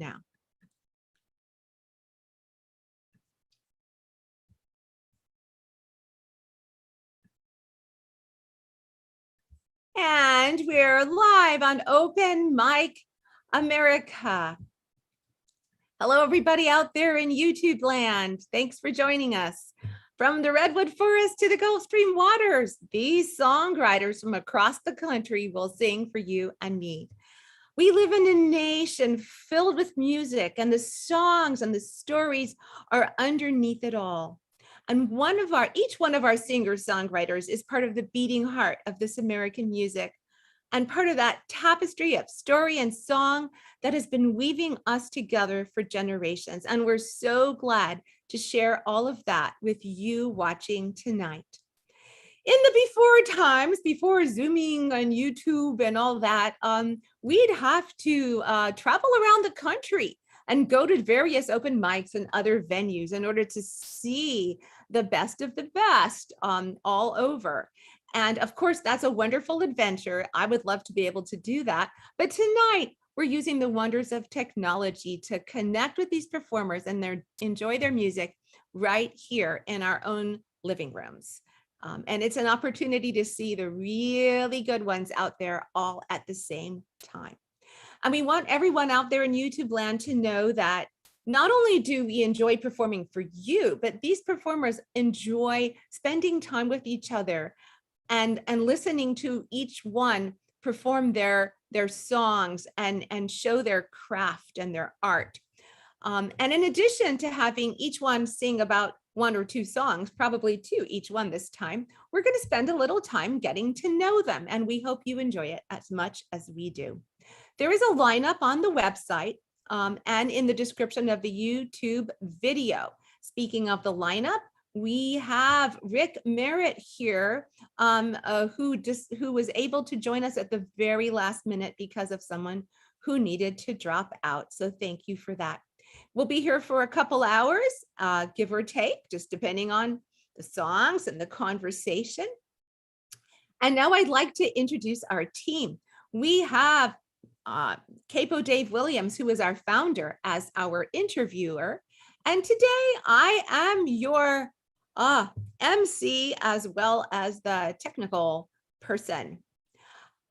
now. And we're live on Open Mic America. Hello, everybody out there in YouTube land. Thanks for joining us. From the Redwood Forest to the Gulf Stream waters, these songwriters from across the country will sing for you and me. We live in a nation filled with music, and the songs and the stories are underneath it all. And each one of our singer-songwriters is part of the beating heart of this American music, and part of that tapestry of story and song that has been weaving us together for generations. And we're so glad to share all of that with you watching tonight. In the before times, before Zooming on YouTube and all that, we'd have to travel around the country and go to various open mics and other venues in order to see the best of the best all over. And of course, that's a wonderful adventure. I would love to be able to do that. But tonight, we're using the wonders of technology to connect with these performers and enjoy their music right here in our own living rooms. And it's an opportunity to see the really good ones out there all at the same time. And we want everyone out there in YouTube land to know that not only do we enjoy performing for you, but these performers enjoy spending time with each other and listening to each one perform their songs and show their craft and their art. And in addition to having each one sing about one or two songs, probably two each one this time, we're going to spend a little time getting to know them, and we hope you enjoy it as much as we do. There is a lineup on the website and in the description of the YouTube video. Speaking of the lineup, we have Rick Merritt here, who was able to join us at the very last minute because of someone who needed to drop out. So thank you for that. We'll be here for a couple hours, give or take, just depending on the songs and the conversation. And now I'd like to introduce our team. We have Capo Dave Williams, who is our founder, as our interviewer. And today I am your MC as well as the technical person.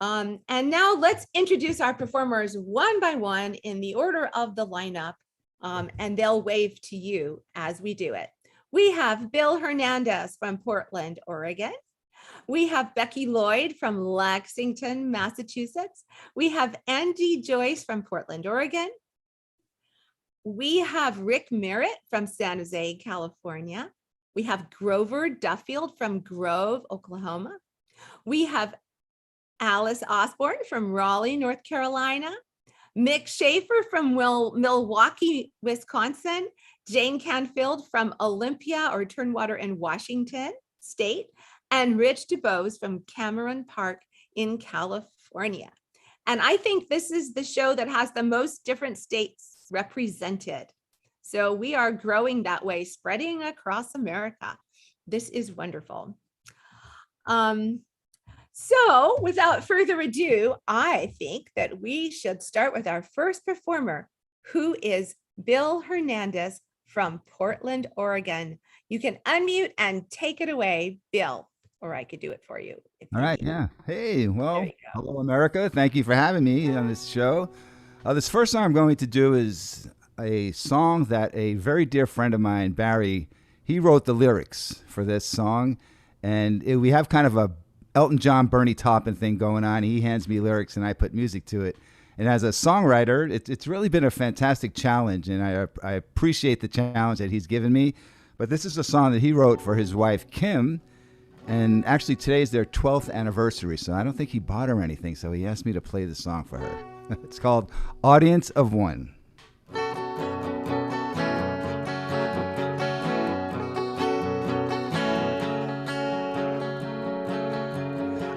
And now let's introduce our performers one by one in the order of the lineup, and they'll wave to you as we do it. We have Bill Hernandez from Portland, Oregon. We have Becky Lloyd from Lexington, Massachusetts. We have Andee Joyce from Portland, Oregon. We have Rick Merritt from San Jose, California. We have Grover Duffield from Grove, Oklahoma. We have Alice Osborn from Raleigh, North Carolina. Mick Schafer from Milwaukee, Wisconsin. Jane Canfield from Olympia or Tumwater in Washington State. And Rich DuBose from Cameron Park in California. And I think this is the show that has the most different states represented. So we are growing that way, spreading across America. This is wonderful. So without further ado, I think that we should start with our first performer, who is Bill Hernandez from Portland, Oregon. You can unmute and take it away, Bill, or I could do it for you. All right, yeah. Hey, well, hello, America. Thank you for having me on this show. This first song I'm going to do is a song that a very dear friend of mine, Barry, he wrote the lyrics for this song. And we have kind of a Elton John, Bernie Taupin thing going on. He hands me lyrics and I put music to it. And as a songwriter, it's really been a fantastic challenge. And I appreciate the challenge that he's given me. But this is a song that he wrote for his wife, Kim. And actually, today is their 12th anniversary. So I don't think he bought her anything. So he asked me to play the song for her. It's called Audience of One.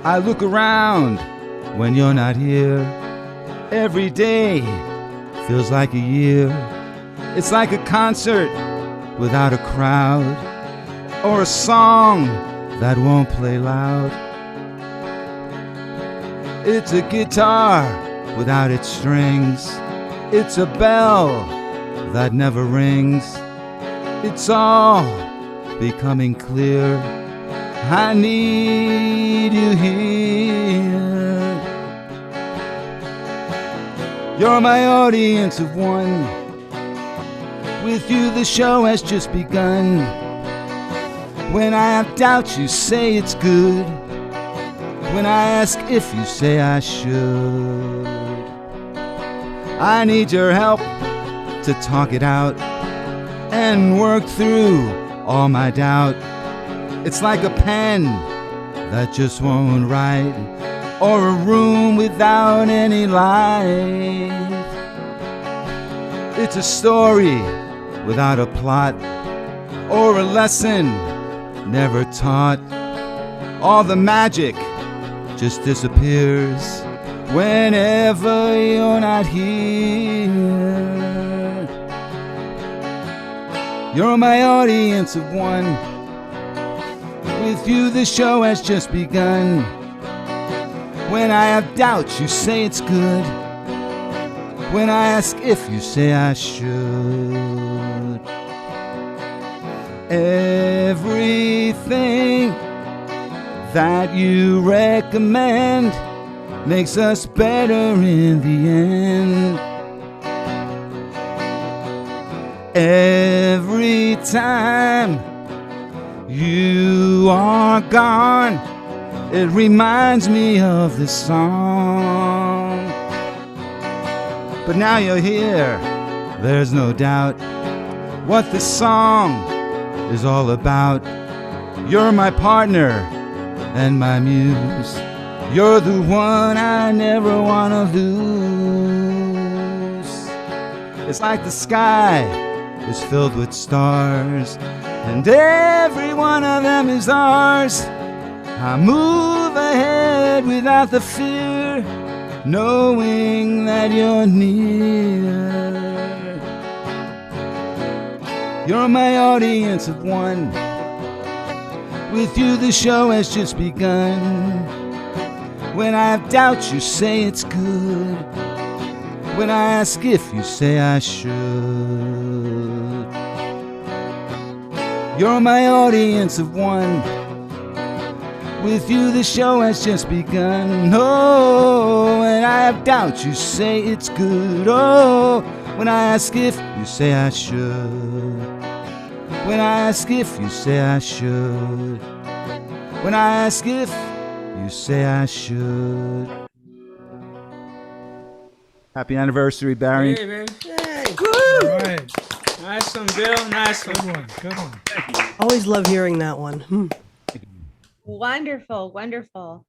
I look around when you're not here. Every day feels like a year. It's like a concert without a crowd, or a song that won't play loud. It's a guitar without its strings. It's a bell that never rings. It's all becoming clear. I need you here. You're my audience of one. With you the show has just begun. When I have doubts, you say it's good. When I ask if, you say I should. I need your help to talk it out and work through all my doubt. It's like a pen that just won't write, or a room without any light. It's a story without a plot, or a lesson never taught. All the magic just disappears whenever you're not here. You're my audience of one. With you the show has just begun. When I have doubts, you say it's good. When I ask if, you say I should. Everything that you recommend makes us better in the end. Every time you are gone, it reminds me of this song. But now you're here, there's no doubt what this song is all about. You're my partner and my muse. You're the one I never want to lose. It's like the sky is filled with stars, and every one of them is ours. I move ahead without the fear, knowing that you're near. You're my audience of one. With you the show has just begun. When I have doubts, you say it's good. When I ask if, you say I should. You're my audience of one. With you the show has just begun. Oh, when I have doubts, you say it's good. Oh, when I ask if, you say I should. When I ask if, you say I should. When I ask if, you say I should. Happy anniversary, Barry. Hey, baby. Hey. All right. Nice one, Bill. Nice one. Good one. Good one. Always love hearing that one. Wonderful, wonderful.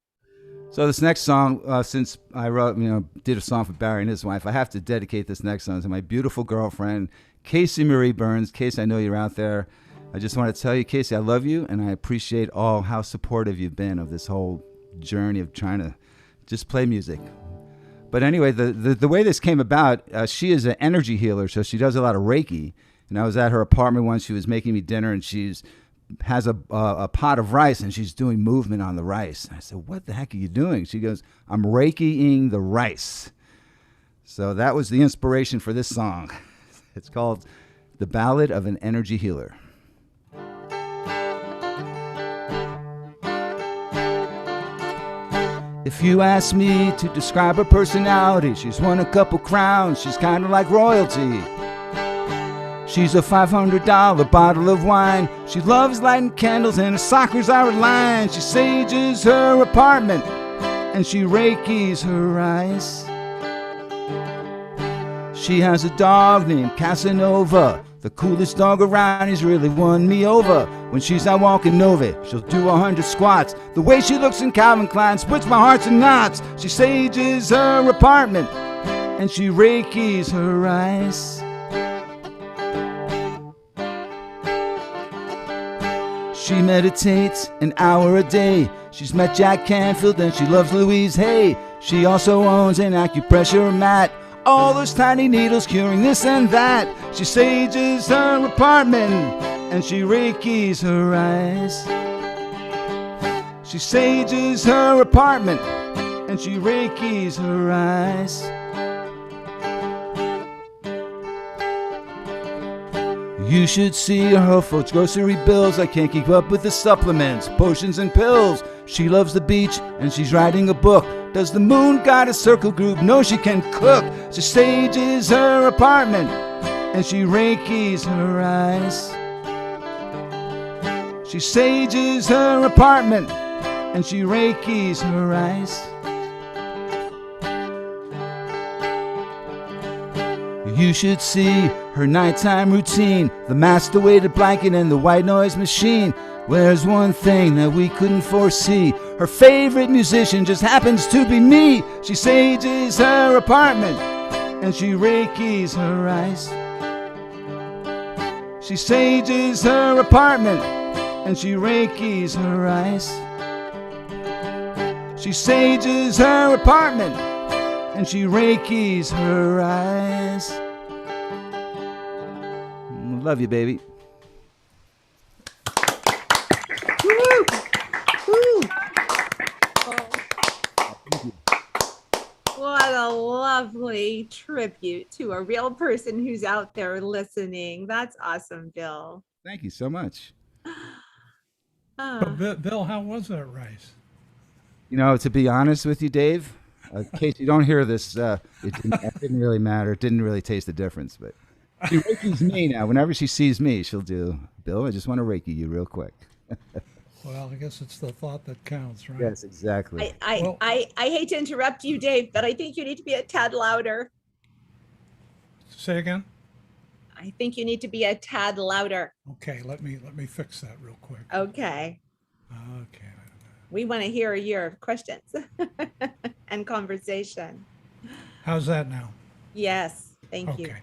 So this next song, since I wrote, did a song for Barry and his wife, I have to dedicate this next song to my beautiful girlfriend, Casey Marie Burns. Casey, I know you're out there. I just want to tell you, Casey, I love you, and I appreciate how supportive you've been of this whole journey of trying to just play music. But anyway, the way this came about, she is an energy healer, so she does a lot of Reiki. And I was at her apartment once. She was making me dinner, and has a pot of rice, and she's doing movement on the rice. And I said, "What the heck are you doing?" She goes, "I'm Reikiing the rice." So that was the inspiration for this song. It's called "The Ballad of an Energy Healer." If you ask me to describe her personality, she's won a couple crowns, she's kind of like royalty. She's a $500 bottle of wine. She loves lighting candles and her sockers are a line. She sages her apartment and she Reikis her rice. She has a dog named Casanova. The coolest dog around, he's really won me over. When she's out walking Nova, she'll do 100 squats. The way she looks in Calvin Klein splits my heart in knots. She sages her apartment and she Reikis her rice. She meditates an hour a day. She's met Jack Canfield and she loves Louise Hay. She also owns an acupressure mat. All those tiny needles curing this and that. She sages her apartment and she Reikis her eyes. She sages her apartment and she Reikis her eyes. You should see her folks' grocery bills. I can't keep up with the supplements, potions and pills. She loves the beach and she's writing a book. Does the moon got a circle group? No, she can cook. She stages her apartment and she Reikis her eyes. She sages her apartment and she Reikis her eyes. You should see her nighttime routine, the master-weighted blanket and the white noise machine. Where's one thing that we couldn't foresee? Her favorite musician just happens to be me. She sages her apartment and she Reikis her eyes. She sages her apartment and she Reikis her eyes. She sages her apartment and she Reikis her eyes. Love you, baby. Woo! Woo! What a lovely tribute to a real person who's out there listening. That's awesome, Bill. Thank you so much. Bill, how was that rice? You know, to be honest with you, Dave, in case you don't hear this, it didn't really matter. It didn't really taste the difference, but she Reikis me now. Whenever she sees me, she'll do, Bill, I just want to Reiki you real quick. Well, I guess it's the thought that counts, right? Yes, exactly. I hate to interrupt you, Dave, but I think you need to be a tad louder. Say again? I think you need to be a tad louder. Okay, let me fix that real quick. Okay. Okay. We want to hear your questions and conversation. How's that now? Yes, thank you. Okay,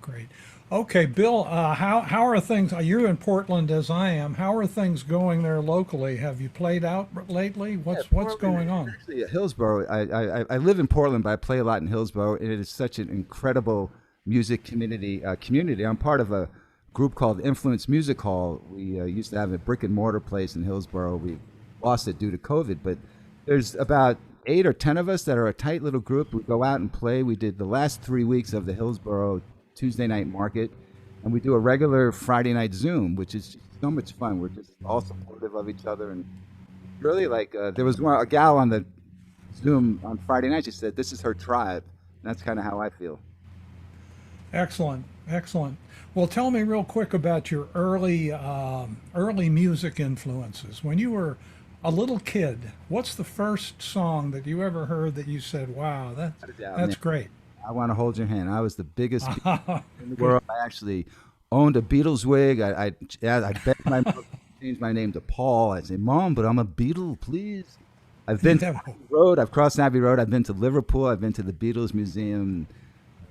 great. Okay, Bill, how are things? You're in Portland as I am. How are things going there locally? Have you played out lately? What's going on? Actually, Hillsborough. I live in Portland, but I play a lot in Hillsborough, and it is such an incredible music community. I'm part of a group called Influence Music Hall. We used to have a brick and mortar place in Hillsborough. We lost it due to COVID, but there's about 8 or 10 of us that are a tight little group. We go out and play. We did the last 3 weeks of the Hillsborough Tuesday night market, and we do a regular Friday night Zoom, which is so much fun. We're just all supportive of each other, and really there was a gal on the Zoom on Friday night. She said this is her tribe, and that's kind of how I feel. Excellent, excellent. Well, tell me real quick about your early music influences. When you were a little kid, what's the first song that you ever heard that you said, "Wow, that's great"? I Want to Hold Your Hand. I was the biggest in the world. I actually owned a Beatles wig. I begged my mother to change my name to Paul. I say, "Mom, but I'm a Beatle, please." I've been to Abbey Road. I've crossed Abbey Road. I've been to Liverpool. I've been to the Beatles Museum.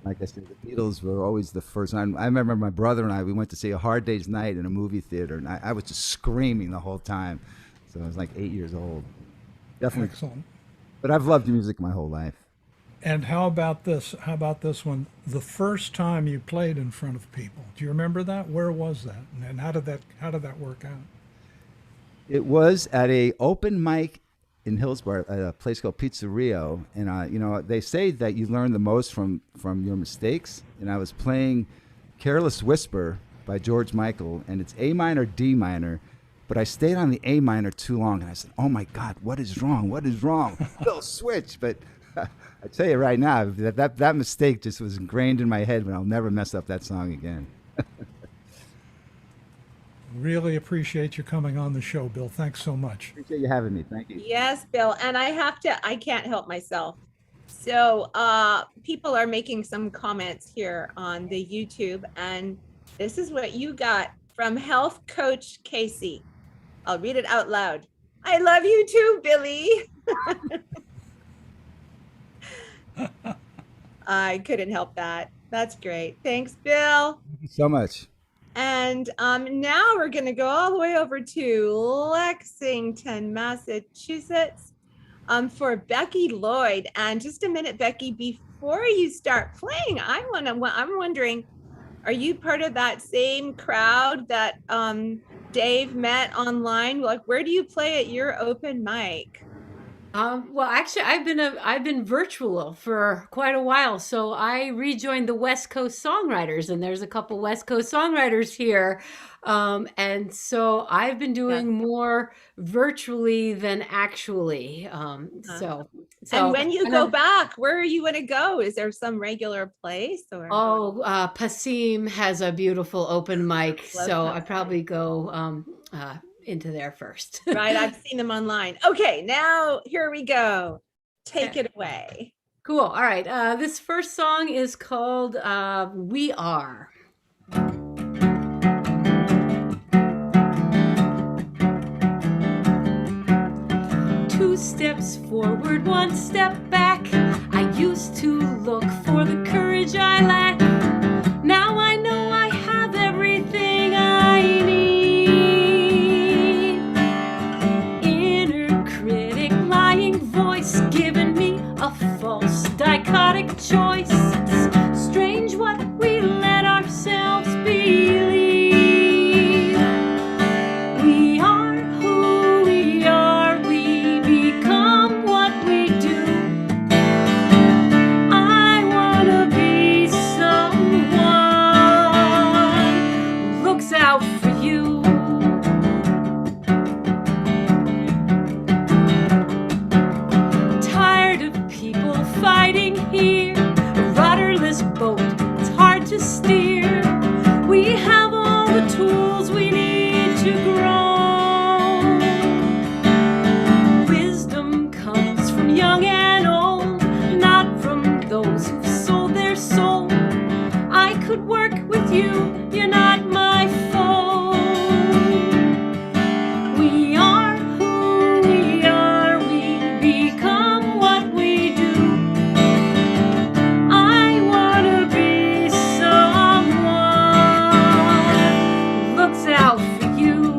Like I said, the Beatles were always the first. I remember my brother and we went to see A Hard Day's Night in a movie theater, and I was just screaming the whole time. So I was like 8 years old. Definitely. Excellent. But I've loved music my whole life. And how about this? How about this one? The first time you played in front of people. Do you remember that? Where was that? And how did that work out? It was at a open mic in Hillsborough, at a place called Pizza Rio. And they say that you learn the most from your mistakes. And I was playing Careless Whisper by George Michael, and it's A minor, D minor. But I stayed on the A minor too long, and I said, "Oh my God, what is wrong? What is wrong?" Bill, switch. But I tell you right now, that mistake just was ingrained in my head, but I'll never mess up that song again. Really appreciate you coming on the show, Bill. Thanks so much. Appreciate you having me. Thank you. Yes, Bill. And I can't help myself. So people are making some comments here on the YouTube, and this is what you got from Health Coach Casey. I'll read it out loud. I love you too, Billy. I couldn't help that. That's great. Thanks, Bill. Thank you so much. And now we're going to go all the way over to Lexington, Massachusetts, for Becky Lloyd. And just a minute, Becky, before you start playing, I'm wondering, are you part of that same crowd that Dave met online? Like, where do you play at your open mic? Well, actually, I've been virtual for quite a while, so I rejoined the West Coast Songwriters, and there's a couple West Coast Songwriters here, and so I've been doing more virtually than actually. And when you go back, where are you going to go? Is there some regular place or? Oh, Passim has a beautiful open mic, so I probably go into there first. Right, I've seen them online. Okay, now here we go. Take it away. Cool. All right. This first song is called We Are. 2 steps forward, 1 step back. I used to look for the courage I lack. Now I know I have everything I need. Inner critic, lying voice, giving me a false dichotic choice. It's strange what we let ourselves believe. We are who we are, we become what we do. I wanna be someone who looks out for you. Tired of people fighting here, a rudderless boat, it's hard to steer. We have all the tools we need to grow. Wisdom comes from young and old, not from those who've sold their soul. I could work with you, you're not my foe. We are who we are, we become what we do. I wanna be someone who looks out for you.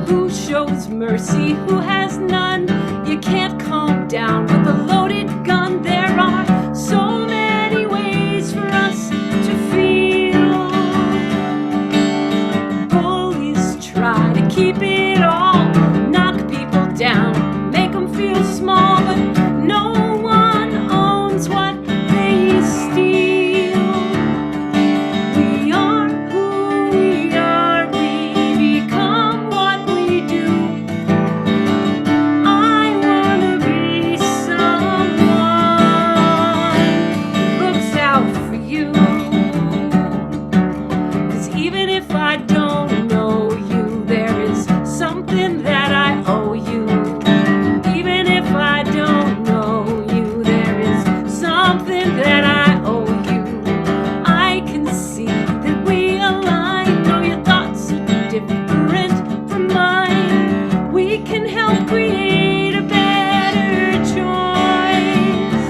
Who shows mercy, who has none? You can't calm down with a loaded gun. There are so many ways for us to feel. Bullies try to keep it all, knock people down, make them feel small, but no one owns what they steal. We are who we are, we become what we do. I wanna be someone who looks out for you. 'Cause even if I don't know you, there is something that I owe you. Even if I don't know you, there is something that I owe you. I can see that we align, though your thoughts are different from mine. We can help create a better choice.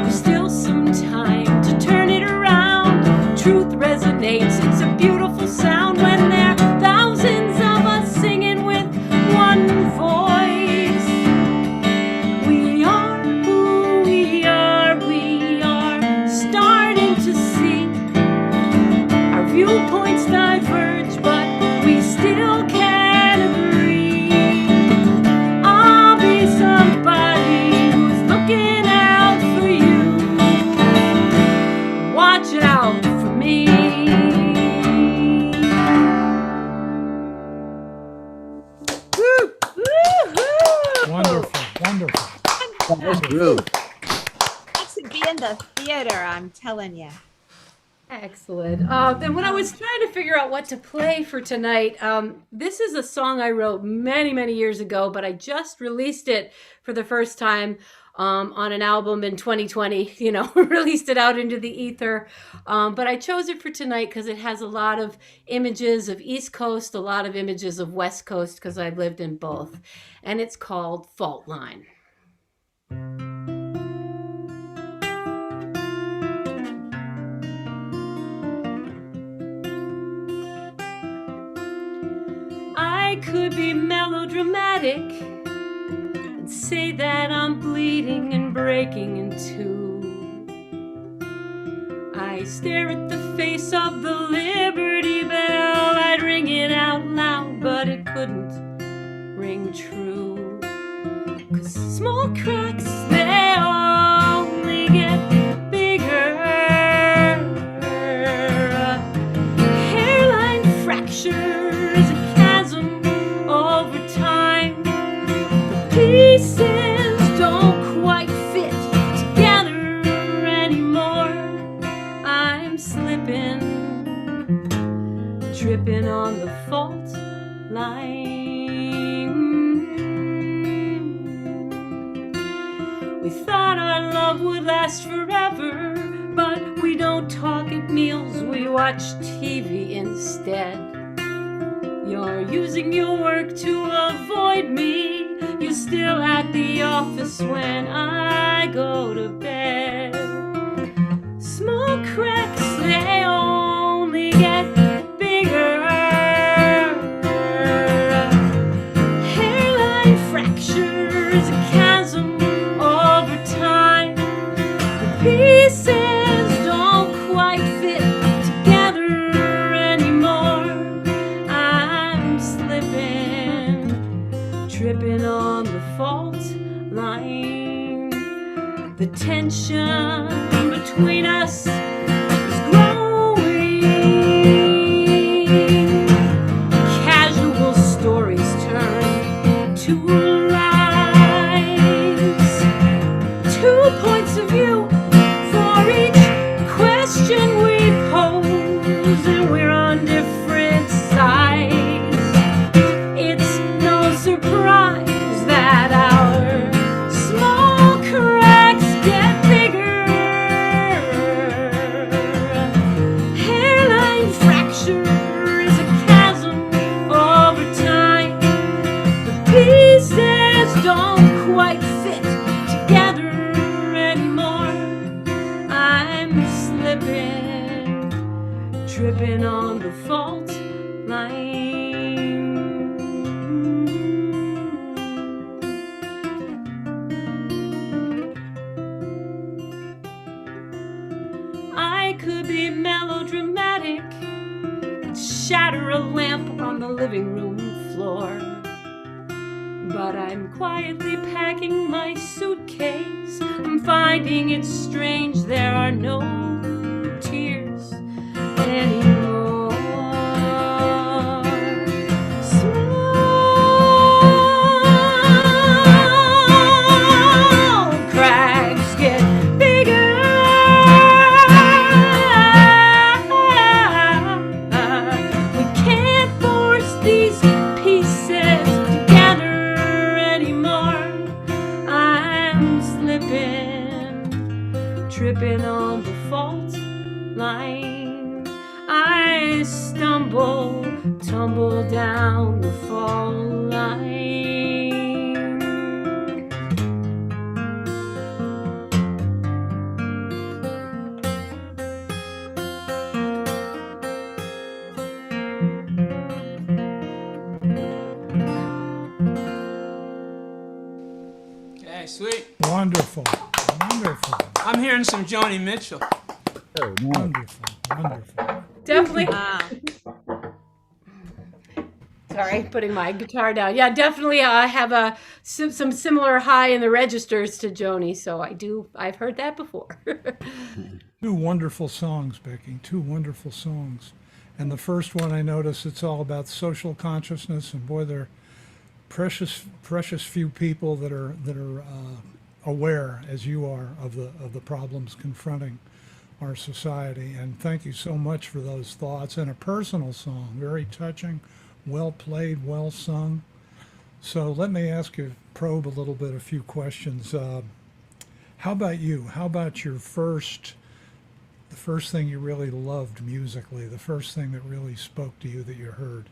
There's still some time to turn it around. Truth resonates, it's a beautiful sound when there are thousands of us singing with one voice. We are who we are starting to see. Our viewpoints diverge, but we still can agree. I'll be somebody who's looking out for you. Watch out for me. Woo-hoo! Wonderful, wonderful. That's groove. That should be in the theater, I'm telling you. Excellent. Then when I was trying to figure out what to play for tonight, this is a song I wrote many, many years ago, but I just released it for the first time on an album in 2020, released it out into the ether. But I chose it for tonight because it has a lot of images of East Coast, a lot of images of West Coast, because I've lived in both. And it's called Fault Line. I could be melodramatic and say that I'm bleeding and breaking in two. I stare at the face of the Liberty Bell, I'd ring sing it out loud, but it couldn't ring true. 'Cause small cracks, they only get bigger. Hairline fractures, a chasm over time. The pieces don't quite fit together anymore. I'm slipping, tripping on the fault line. We thought our love would last forever, but we don't talk at meals, we watch TV instead. You're using your work to avoid me. You're still at the office when I go to bed. Small cracks, they only get bigger. Hairline fractures, a chasm over time. The pieces don't quite fit together anymore. I'm slipping, tripping on the fault line. The tension between us is growing. Casual stories turn to lies. 2 points of view for each question we pose, and we're on different sides. It's no surprise that our small cracks get bigger. Hairline fracture is a chasm over time. The pieces don't quite fit together anymore. I'm slipping, tripping on the fault line. I could be melodramatic, shatter a lamp on the living room floor. But I'm quietly packing my suitcase. I'm finding it strange there are no tears anymore. Small cracks get bigger. We can't force these pieces together anymore. I'm slipping, tripping on the fault line. I stumble, tumble down the fault line. Okay, sweet. Wonderful. Wonderful. I'm hearing some Joni Mitchell. Wonderful. Wonderful. Definitely. Wow. Sorry, putting my guitar down. Yeah, definitely. I have some similar high in the registers to Joni, so I've heard that before. 2 wonderful songs, Becky. 2 wonderful songs. And the first one, I notice it's all about social consciousness, and boy, they're precious few people that are aware, as you are, of the problems confronting our society. And thank you so much for those thoughts. And a personal song, very touching, well played, well sung. So let me ask you, probe a little bit, a few questions. How about you? How about the first thing you really loved musically, the first thing that really spoke to you that you heard?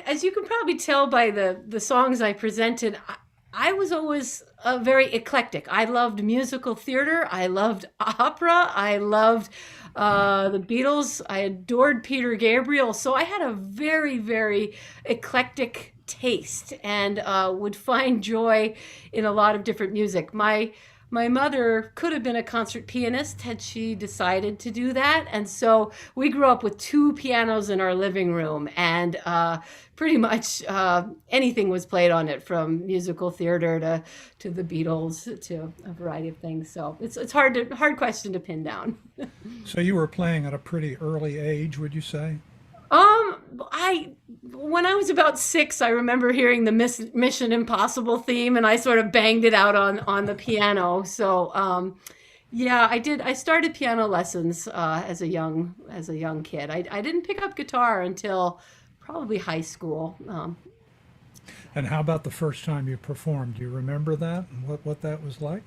As you can probably tell by the songs I presented, I was always very eclectic. I loved musical theater. I loved opera. I loved the Beatles. I adored Peter Gabriel. So I had a very, very eclectic taste and would find joy in a lot of different music. My my mother could have been a concert pianist had she decided to do that. And so we grew up with 2 pianos in our living room, and pretty much anything was played on it, from musical theater to the Beatles to a variety of things. So it's hard question to pin down. So you were playing at a pretty early age, would you say? When I was about 6, I remember hearing the Mission Impossible theme, and I sort of banged it out on the piano. So, yeah, I did. I started piano lessons as a young kid. I didn't pick up guitar until probably high school. And how about the first time you performed? Do you remember that and what that was like?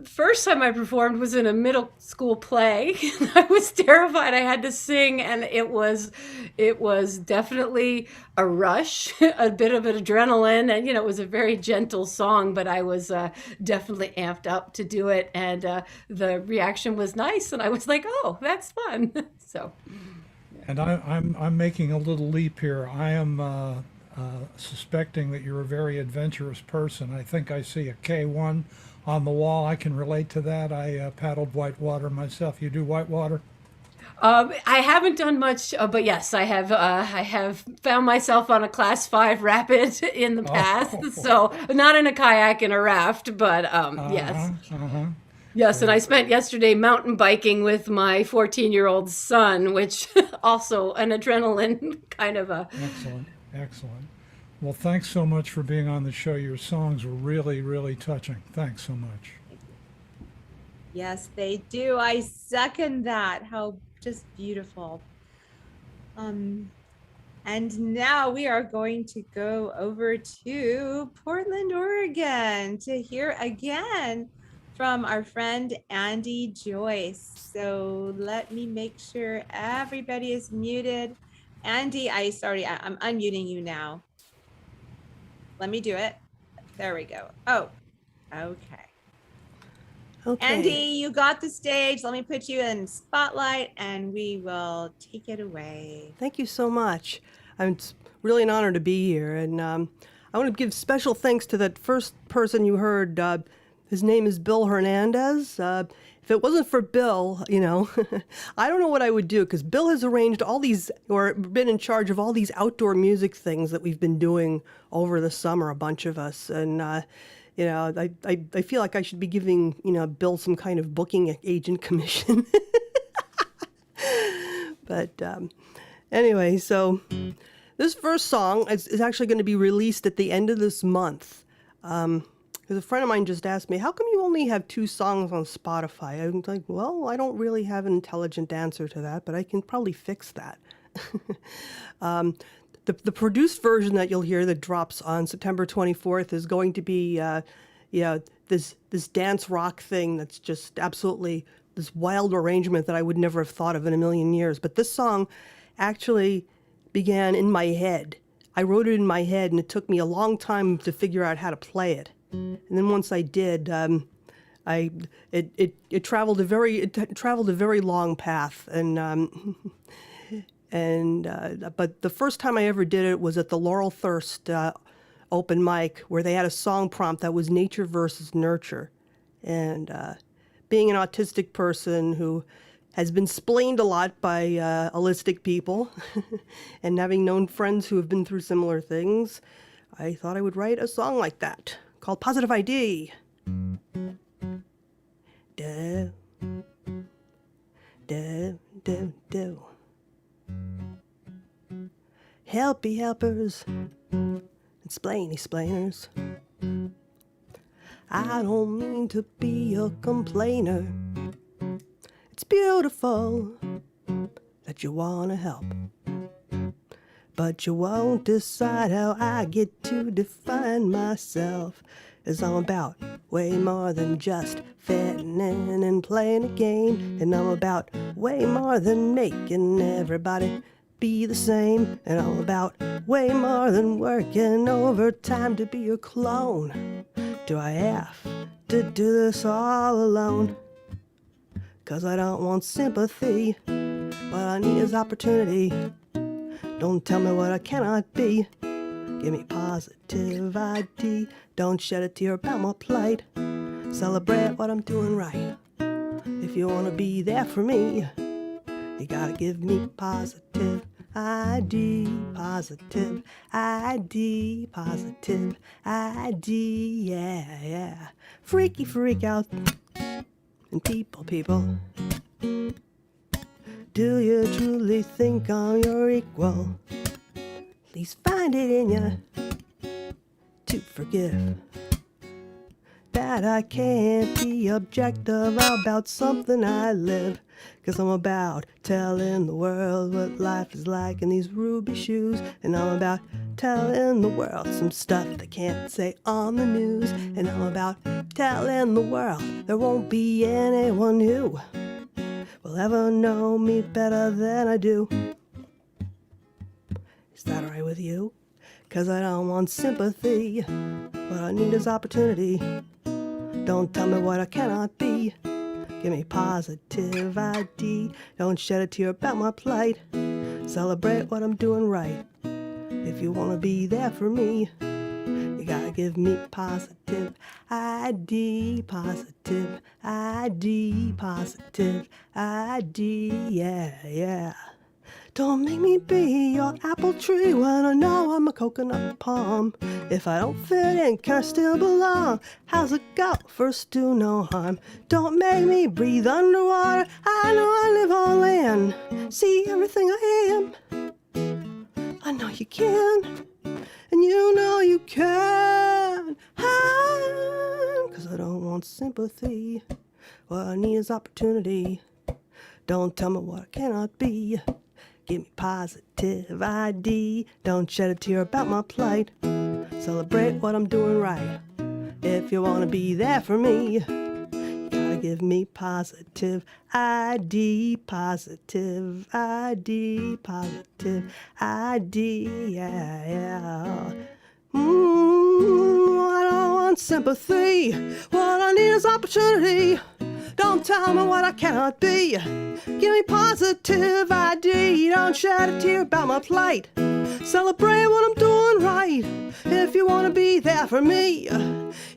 First time I performed was in a middle school play. I was terrified. I had to sing, and it was definitely a rush, a bit of an adrenaline, and it was a very gentle song, but I was definitely amped up to do it, and the reaction was nice, and I was like, oh, that's fun. So. And I'm making a little leap here. I am suspecting that you're a very adventurous person. I think I see a K1 on the wall. I can relate to that. I paddled whitewater myself. You do whitewater? I haven't done much, but yes, I have found myself on a class 5 rapid in the past. So not in a kayak, in a raft, but yes. Yes, and I spent yesterday mountain biking with my 14-year-old son, which also an adrenaline kind of a... Excellent. Well, thanks so much for being on the show. Your songs were really, really touching. Thanks so much. Yes, they do. I second that. How just beautiful. And now we are going to go over to Portland, Oregon to hear again from our friend Andee Joyce. So let me make sure everybody is muted. Andee, I'm unmuting you now. Let me do it. There we go. Oh, okay. Andee, you got the stage. Let me put you in spotlight and we will take it away. Thank you so much. It's really an honor to be here. And I want to give special thanks to that first person you heard. His name is Bill Hernandez. If it wasn't for Bill, I don't know what I would do, because Bill has arranged all these, or been in charge of all these outdoor music things that we've been doing over the summer, a bunch of us. And, I feel like I should be giving, Bill some kind of booking agent commission. But anyway, so this first song is actually going to be released at the end of this month. Because a friend of mine just asked me, how come you only have 2 songs on Spotify? I'm like, well, I don't really have an intelligent answer to that, but I can probably fix that. The produced version that you'll hear that drops on September 24th is going to be, this dance rock thing that's just absolutely this wild arrangement that I would never have thought of in a million years. But this song actually began in my head. I wrote it in my head, and it took me a long time to figure out how to play it. And then once I did, it traveled a very long path, but the first time I ever did it was at the Laurel Thirst open mic, where they had a song prompt that was nature versus nurture, and being an autistic person who has been splained a lot by holistic people, and having known friends who have been through similar things, I thought I would write a song like that, called Positive ID. Do, do, do, do. Helpy helpers, explainy explainers. I don't mean to be a complainer. It's beautiful that you want to help, but you won't decide how I get to define myself, as I'm about way more than just fitting in and playing a game, and I'm about way more than making everybody be the same, and I'm about way more than working overtime to be your clone. Do I have to do this all alone? 'Cause I don't want sympathy, what I need is opportunity. Don't tell me what I cannot be. Give me positive ID. Don't shed a tear about my plight. Celebrate what I'm doing right. If you want to be there for me, you gotta give me positive ID, positive ID, positive ID, yeah, yeah. Freaky freak out and people. Do you truly think I'm your equal? Please find it in you to forgive. That I can't be objective about something I live. 'Cause I'm about telling the world what life is like in these ruby shoes. And I'm about telling the world some stuff they can't say on the news. And I'm about telling the world there won't be anyone who will ever know me better than I do. Is that alright with you? 'Cause I don't want sympathy. What I need is opportunity. Don't tell me what I cannot be. Give me positive ID. Don't shed a tear about my plight. Celebrate what I'm doing right. If you wanna be there for me, you gotta give me positive ID, positive ID, positive ID, yeah, yeah. Don't make me be your apple tree when I know I'm a coconut palm. If I don't fit in, can I still belong? How's it go? First do no harm. Don't make me breathe underwater. I know I live on land. See everything I am. I know you can, and you know you can. 'Cause I don't want sympathy. What I need is opportunity. Don't tell me what I cannot be. Give me positive ID. Don't shed a tear about my plight. Celebrate what I'm doing right. If you wanna be there for me, you gotta give me positive ID, positive ID, positive ID, yeah, yeah. I don't want sympathy. What I need is opportunity. Don't tell me what I cannot be. Give me positive ID. Don't shed a tear about my plight. Celebrate what I'm doing right. If you want to be there for me,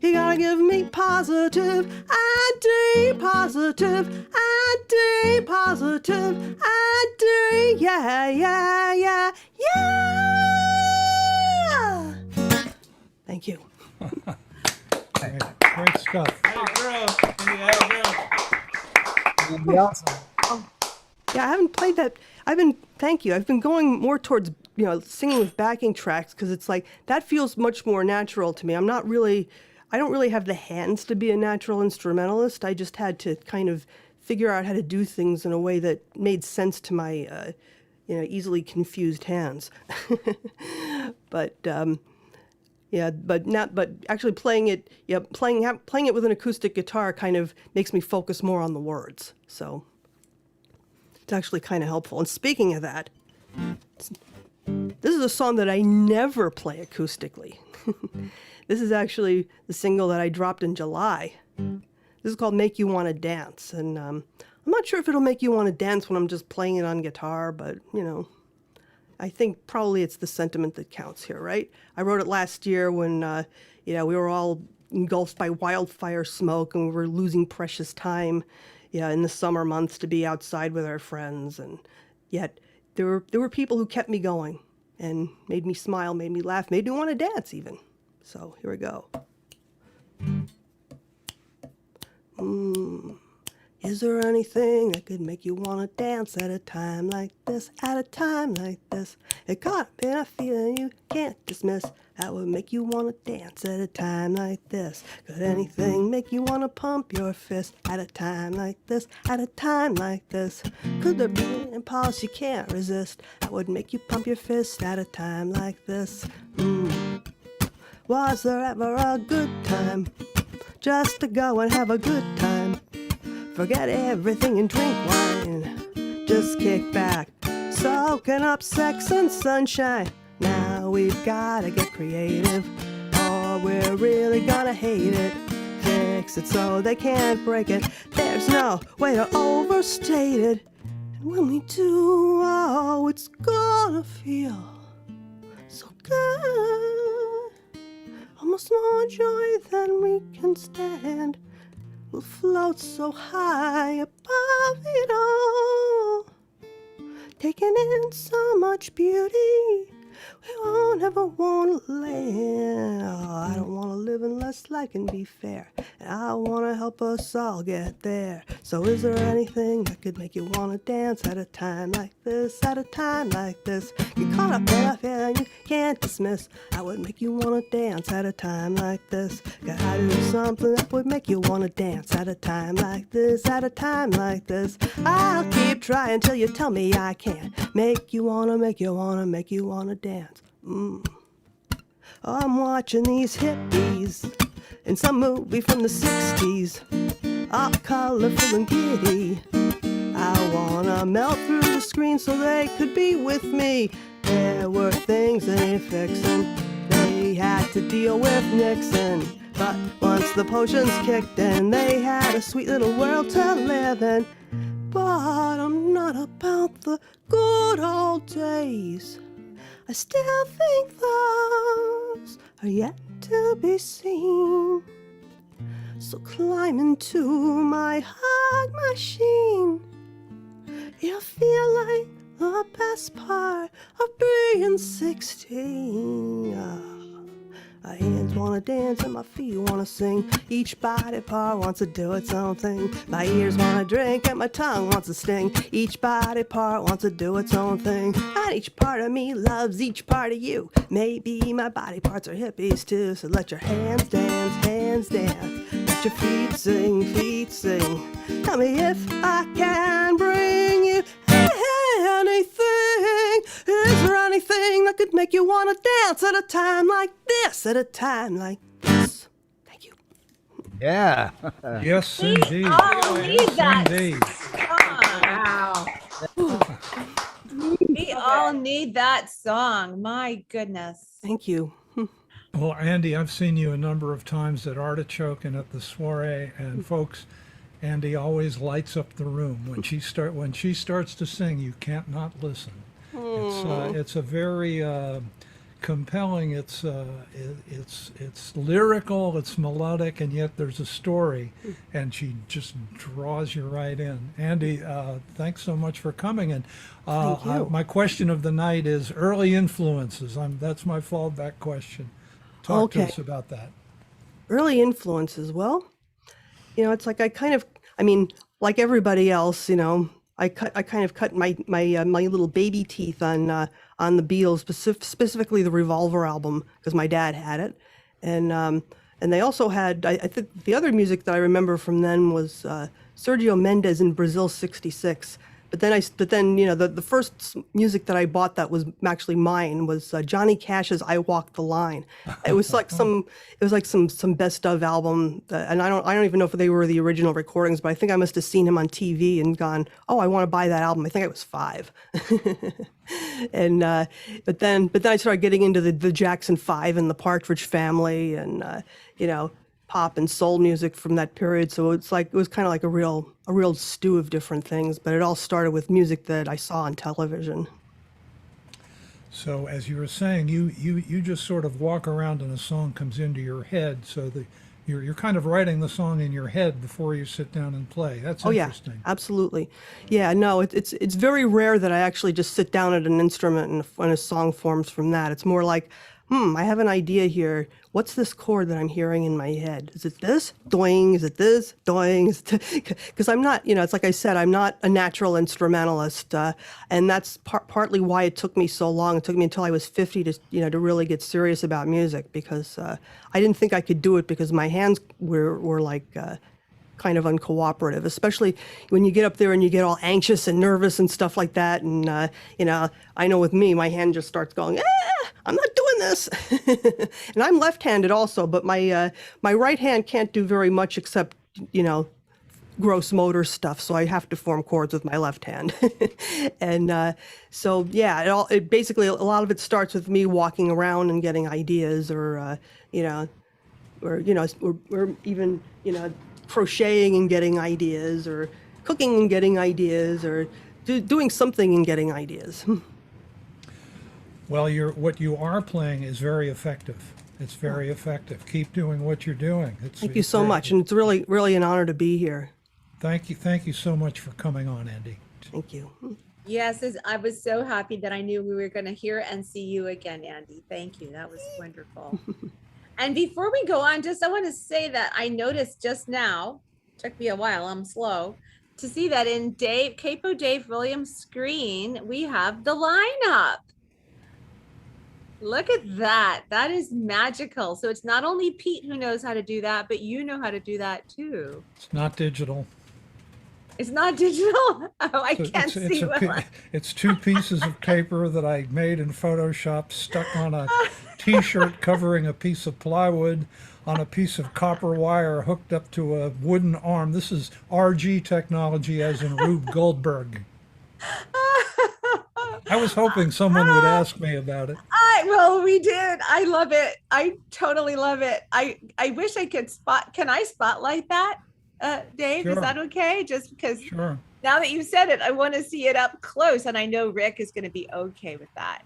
you gotta give me positive ID, positive ID, positive ID. Yeah, yeah, yeah, yeah. Thank you. Great stuff. Yeah, I haven't played that. Thank you. I've been going more towards, singing with backing tracks because it's like, that feels much more natural to me. I don't really have the hands to be a natural instrumentalist. I just had to kind of figure out how to do things in a way that made sense to my, easily confused hands. But actually playing it with an acoustic guitar kind of makes me focus more on the words. So it's actually kind of helpful. And speaking of that, this is a song that I never play acoustically. This is actually the single that I dropped in July. This is called Make You Want to Dance. And I'm not sure if it'll make you want to dance when I'm just playing it on guitar, but, I think probably it's the sentiment that counts here, right? I wrote it last year when, we were all engulfed by wildfire smoke and we were losing precious time, in the summer months to be outside with our friends. And yet there were people who kept me going and made me smile, made me laugh, made me want to dance even. So here we go. Is there anything that could make you want to dance at a time like this, at a time like this? It got up in a feeling you can't dismiss that would make you want to dance at a time like this. Could anything make you want to pump your fist at a time like this, at a time like this? Could there be an impulse you can't resist that would make you pump your fist at a time like this? Was there ever a good time just to go and have a good time? Forget everything and drink wine. Just kick back, soaking up sex and sunshine. Now we've gotta get creative, or we're really gonna hate it. Fix it so they can't break it. There's no way to overstate it. And when we do, oh, it's gonna feel so good. Almost more joy than we can stand. will float so high above it all, taking in so much beauty. We won't ever want to land. Oh, I don't want to live unless life can be fair, and I want to help us all get there. So is there anything that could make you want to dance at a time like this, at a time like this? Get caught up in a feeling you can't dismiss. I would make you want to dance at a time like this. Gotta do something that would make you want to dance at a time like this, at a time like this. I'll keep trying till you tell me I can't make you want to, make you want to, make you want to dance. I'm watching these hippies in some movie from the 60s, all colorful and giddy. I wanna melt through the screen so they could be with me. There were things they fixin', they had to deal with Nixon. But once the potions kicked in, they had a sweet little world to live in. But I'm not about the good old days. I still think those are yet to be seen. So climb into my hug machine. You'll feel like the best part of being 16. My hands wanna dance and my feet wanna sing. Each body part wants to do its own thing. My ears wanna drink and my tongue wants to sting. Each body part wants to do its own thing. And each part of me loves each part of you. Maybe my body parts are hippies too. So let your hands dance, hands dance. Let your feet sing, feet sing. Tell me if I can bring you anything. Is there anything that could make you want to dance at a time like this, at a time like this? Thank you. Yeah. Yes, indeed. all need Yes, that indeed. Wow. We all need that song. My goodness. Thank you. Well, Andee, I've seen you a number of times at Artichoke and at the soiree, and folks, Andee always lights up the room. When she starts to sing, you can't not listen. It's a very compelling. It's lyrical. It's melodic, and yet there's a story, and she just draws you right in. Andee, thanks so much for coming. And Thank you. my question of the night is early influences. That's my fallback question. Talk to Okay. us about that. Early influences. Well, it's like like everybody else, I kind of cut my little baby teeth on the Beatles, specifically the Revolver album, because my dad had it, and they also had, I think the other music that I remember from then was Sergio Mendes in Brazil '66. But then the first music that I bought that was actually mine was Johnny Cash's "I Walk the Line." It was like some best of album, and I don't even know if they were the original recordings, but I think I must have seen him on TV and gone, "Oh, I want to buy that album." I think I was 5, and but then I started getting into the Jackson 5 and the Partridge Family, and pop and soul music from that period. So it was kind of like a real stew of different things, but it all started with music that I saw on television. So as you were saying, you just sort of walk around and a song comes into your head. So you're kind of writing the song in your head before you sit down and play. That's interesting. Yeah, absolutely. Yeah, no, it's very rare that I actually just sit down at an instrument and a song forms from that. It's more like, I have an idea here. What's this chord that I'm hearing in my head? Is it this? Doing? Is it this? Doing? Because I'm not, it's like I said, I'm not a natural instrumentalist. And that's partly why it took me so long. It took me until I was 50 to really get serious about music, because I didn't think I could do it because my hands were like kind of uncooperative, especially when you get up there and you get all anxious and nervous and stuff like that. And, I know with me, my hand just starts going, I'm not doing this. And I'm left-handed also, but my right hand can't do very much except, gross motor stuff. So I have to form chords with my left hand. And so, yeah, it basically, a lot of it starts with me walking around and getting ideas, or even, crocheting and getting ideas, or cooking and getting ideas, or doing something and getting ideas. Well, what you are playing is very effective. It's very effective. Keep doing what you're doing. Thank you so much, and it's really, really an honor to be here. Thank you so much for coming on, Andee. Thank you. Yes, I was so happy that I knew we were going to hear and see you again, Andee. Thank you. That was wonderful. And before we go on, I want to say that I noticed just now, took me a while, I'm slow, to see that in Capo Dave Williams' screen, we have the lineup. Look at that. That is magical. So it's not only Pete who knows how to do that, but you know how to do that too. It's not digital. It's not digital? Oh, I can't see well. It's 2 pieces of paper that I made in Photoshop, stuck on a T-shirt covering a piece of plywood on a piece of copper wire hooked up to a wooden arm. This is RG technology, as in Rube Goldberg. I was hoping someone would ask me about it. Well, we did. I love it. I totally love it. I wish I could can I spotlight that, Dave? Sure. Is that okay? Just because Sure. now that you said it, I want to see it up close, and I know Rick is going to be okay with that.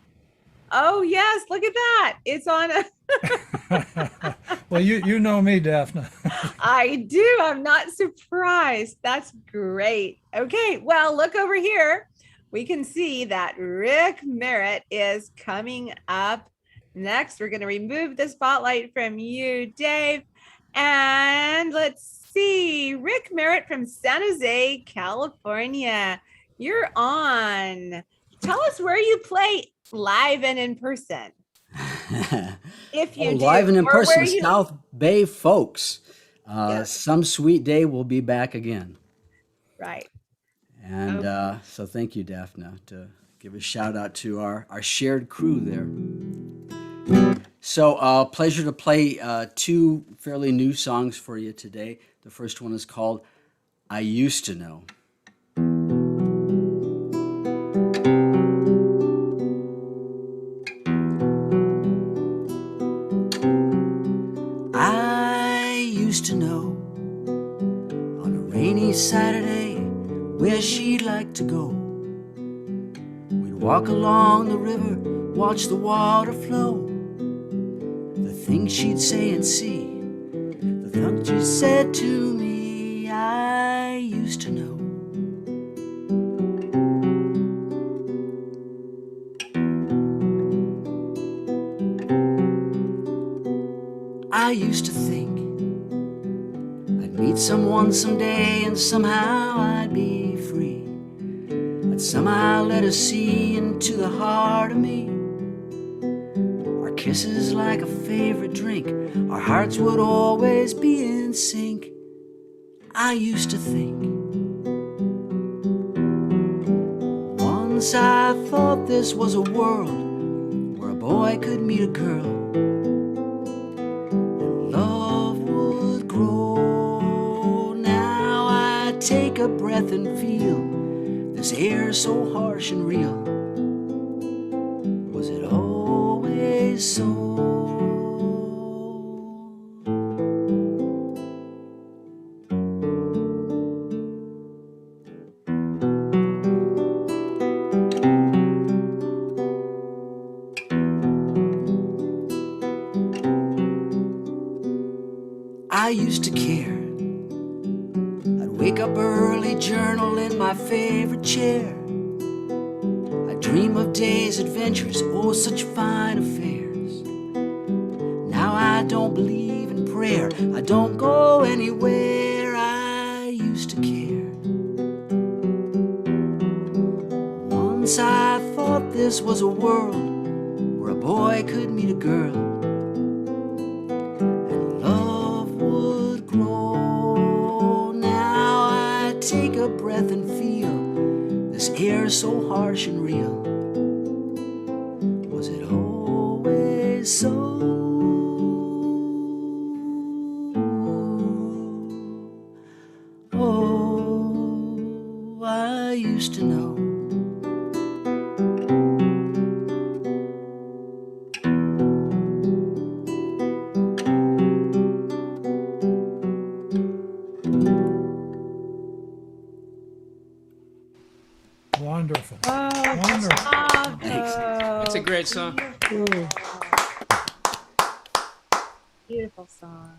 Oh yes, look at that. It's on a Well, you know me, Daphne. I do. I'm not surprised. That's great. Okay, well, look over here. We can see that Rick Merritt is coming up next. We're going to remove the spotlight from you, Dave. And let's see, Rick Merritt from San Jose, California. You're on. Tell us where you play live and in person. If you do. Live and in Or person, where you- South Bay folks. Yes. Some sweet day we'll be back again. Right. And so thank you, Daphne, to give a shout out to our shared crew there. So pleasure to play 2 fairly new songs for you today. The first one is called I Used to Know. I used to know on a rainy Saturday where she'd like to go. We'd walk along the river, watch the water flow. The things she'd say and see, the things she said to me, I used to know. I used to think I'd meet someone someday and somehow I'd be free. I'd somehow let her see into the heart of me. Our kisses like a favorite drink, our hearts would always be in sync. I used to think. Once I thought this was a world where a boy could meet a girl. Take a breath and feel this air so harsh and real. Was it always so? I used to care. Wake up early, journal in my favorite chair. I dream of days, adventures, oh, such fine affairs. Now I don't believe in prayer, I don't go anywhere. I used to care. Once I thought this was a world where a boy could meet a girl. Take a breath and feel this air so harsh and real. Was it always so? Oh, I used to know. Wonderful. Oh, Wonderful. bravo. It's a great song. beautiful song.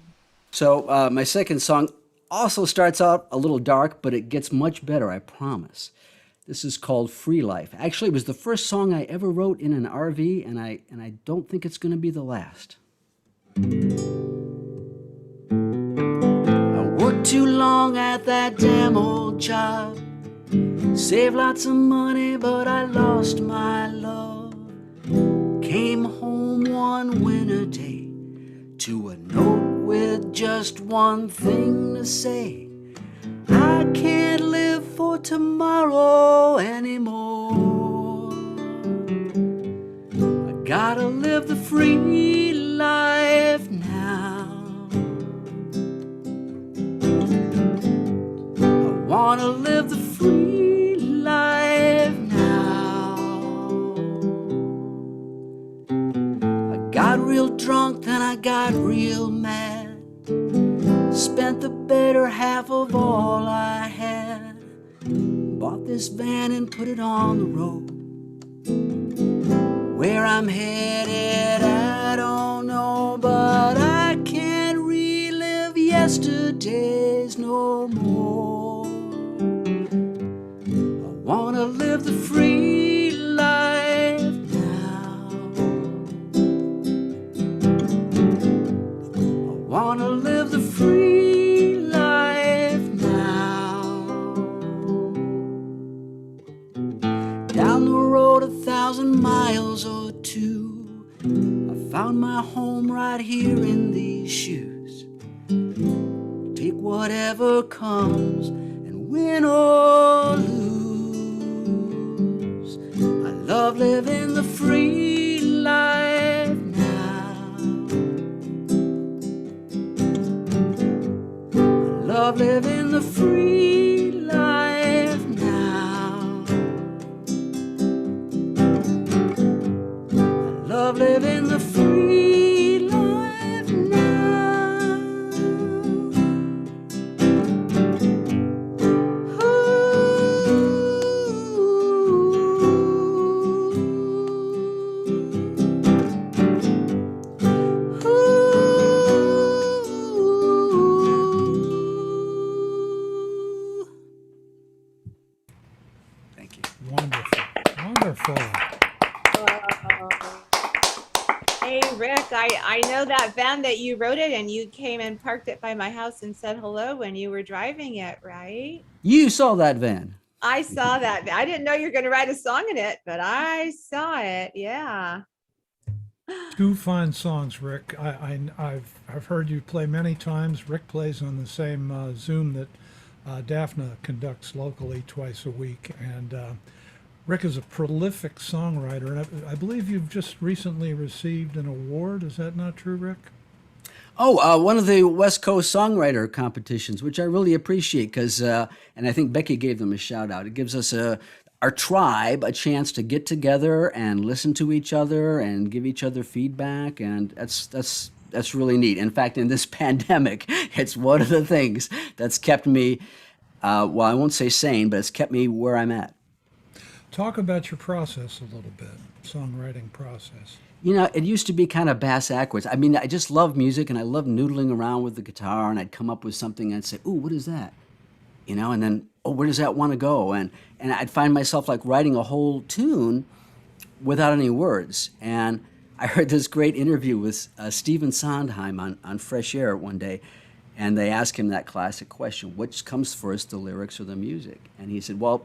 So my second song also starts out a little dark, but it gets much better, I promise. This is called Free Life. Actually, it was the first song I ever wrote in an RV, and I don't think it's going to be the last. I worked too long at that damn old job. Saved lots of money, but I lost my love. Came home one winter day to a note with just one thing to say. I can't live for tomorrow anymore. I gotta live the free life now. I wanna live the free life now. I got real drunk, then I got real mad. Spent the better half of all I had. Bought this van and put it on the road. Where I'm headed, I don't know, but I can't relive yesterdays no more. I wanna live the free life now. I wanna live the free life now. Down the road 1,000 miles or two, I found my home right here in these shoes. Take whatever comes and win or lose. I love living the free life now. I love living the free life now. I love living the free life now. Thank you. Wonderful. Wonderful. Hey, Rick, I know that van that you wrote it and you came and parked it by my house and said hello when you were driving it, right? You saw that van. I saw that. I didn't know you were going to write a song in it, but I saw it. Yeah. Two fine songs, Rick. I've heard you play many times. Rick plays on the same Zoom that Daphne conducts locally twice a week, and Rick is a prolific songwriter, and I believe you've just recently received an award. Is that not true, Rick? Oh, one of the West Coast songwriter competitions, which I really appreciate because, and I think Becky gave them a shout out. It gives us our tribe a chance to get together and listen to each other and give each other feedback, and that's really neat. In fact, in this pandemic, it's one of the things that's kept me, well, I won't say sane, but it's kept me where I'm at. Talk about your process a little bit, songwriting process. You know, it used to be kind of bass backwards. I mean, I just love music and I love noodling around with the guitar, and I'd come up with something and I'd say, ooh, what is that? You know, and then, oh, where does that want to go? And I'd find myself like writing a whole tune without any words. And I heard this great interview with Stephen Sondheim on Fresh Air one day, and they asked him that classic question, which comes first, the lyrics or the music? And he said, well,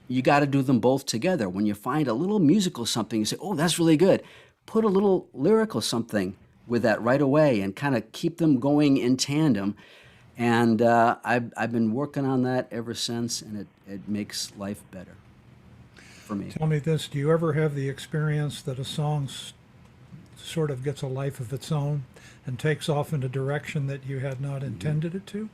you got to do them both together. When you find a little musical something, you say, oh, that's really good. Put a little lyrical something with that right away and kind of keep them going in tandem. And I've been working on that ever since, and it makes life better for me. Tell me this, do you ever have the experience that a song sort of gets a life of its own and takes off in a direction that you had not intended it to?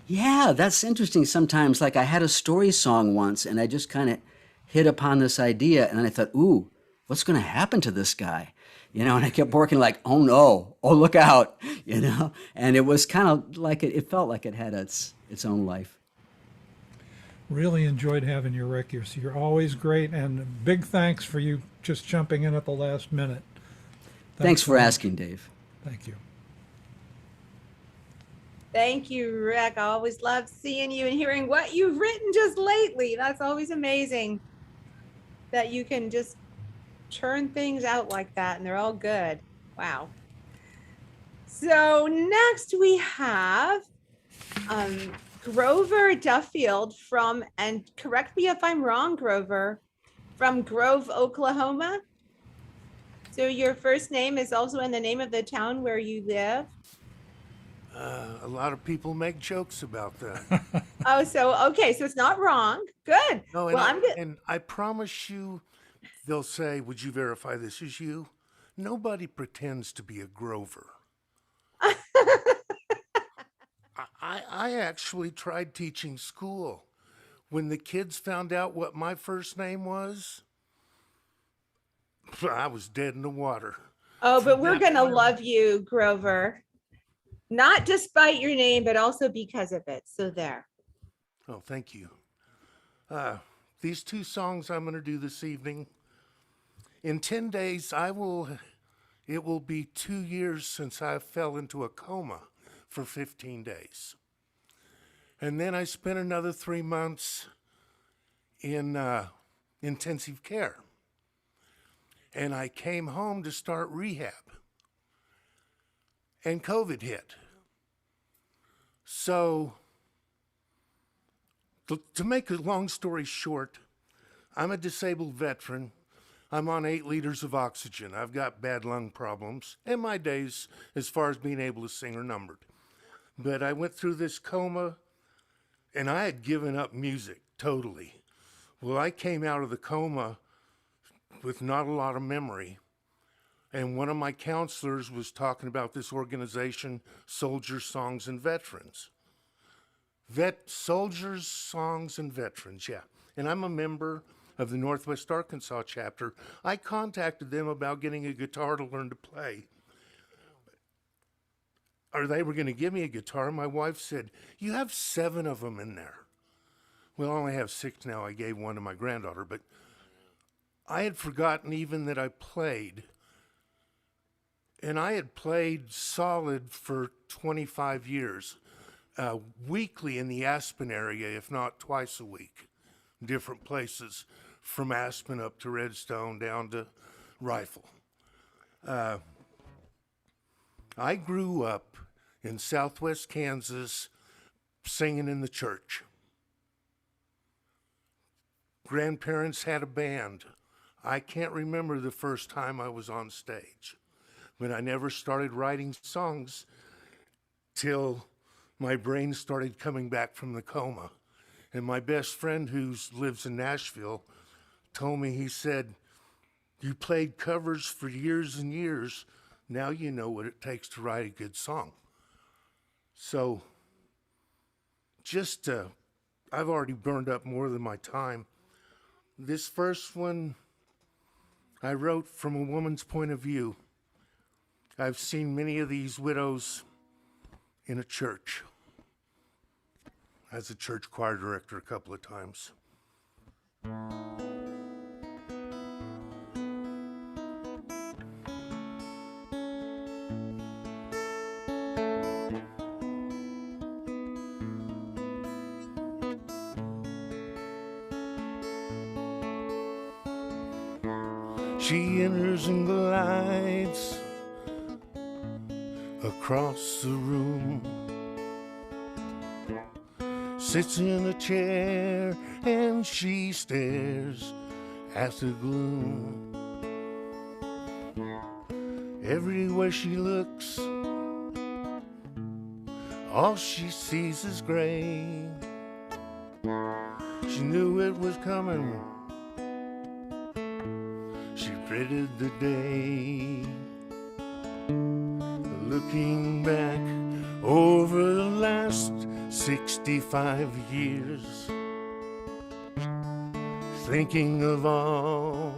Yeah, that's interesting sometimes. Like I had a story song once, and I just kind of hit upon this idea, and then I thought, ooh, what's going to happen to this guy? You know, and I kept working like, oh no, oh look out, you know? And it was kind of like, it felt like it had its own life. Really enjoyed having you, Rick. You're always great, and big thanks for you just jumping in at the last minute. Thanks for so much. asking, Dave. Thank you. Thank you, Rick. I always love seeing you and hearing what you've written just lately. That's always amazing that you can just churn things out like that and they're all good. Wow. So next we have Grover Duffield from, and correct me if I'm wrong, Grover, from Grove, Oklahoma. So your first name is also in the name of the town where you live? A lot of people make jokes about that. Oh, so, okay, so it's not wrong. Good. No, Well, I'm good. and I promise you, they'll say, "Would you verify this is you?" Nobody pretends to be a Grover. I actually tried teaching school. When the kids found out what my first name was, I was dead in the water. Oh, but we're that gonna point- love you, Grover. Not despite your name, but also because of it. So there. Oh, thank you. These two songs I'm going to do this evening. In 10 days, it will be 2 years since I fell into a coma for 15 days. And then I spent another 3 months in intensive care. And I came home to start rehab. And COVID hit. So, to make a long story short, I'm a disabled veteran. I'm on 8 liters of oxygen. I've got bad lung problems, and my days, as far as being able to sing, are numbered. But I went through this coma, and I had given up music totally. Well, I came out of the coma with not a lot of memory. And one of my counselors was talking about this organization, Soldiers, Songs, and Veterans. Soldiers, Songs, and Veterans, yeah. And I'm a member of the Northwest Arkansas chapter. I contacted them about getting a guitar to learn to play. Or they were going to give me a guitar. My wife said, "You have 7 of them in there." Well, I only have 6 now. I gave one to my granddaughter, but I had forgotten even that I played. And I had played solid for 25 years, weekly in the Aspen area, if not twice a week, different places, from Aspen up to Redstone down to Rifle. I grew up in southwest Kansas singing in the church. Grandparents had a band. I can't remember the first time I was on stage. But I never started writing songs till my brain started coming back from the coma. And my best friend who lives in Nashville told me, he said, "You played covers for years and years. Now you know what it takes to write a good song." So I've already burned up more than my time. This first one I wrote from a woman's point of view. I've seen many of these widows in a church as a church choir director a couple of times. She enters and glides across the room, sits in a chair and she stares at the gloom. Everywhere she looks, all she sees is gray. She knew it was coming. She dreaded the day. Looking back over the last 65 years, thinking of all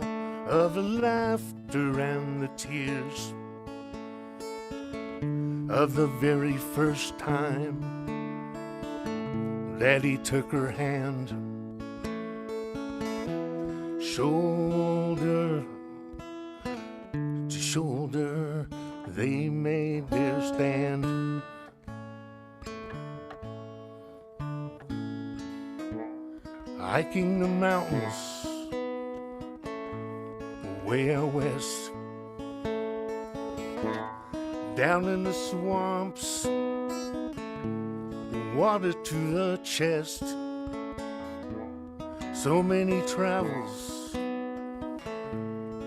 of the laughter and the tears of the very first time that he took her hand, shoulder to shoulder. They made their stand. hiking the mountains way out west, down in the swamps, water to the chest. So many travels,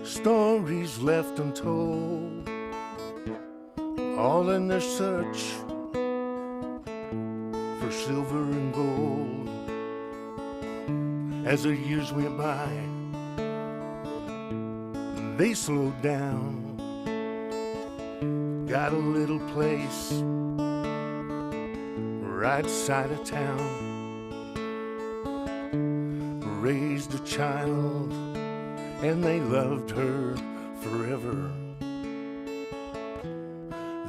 stories left untold, all in their search for silver and gold. As the years went by, they slowed down, got a little place right side of town, raised a child, and they loved her forever.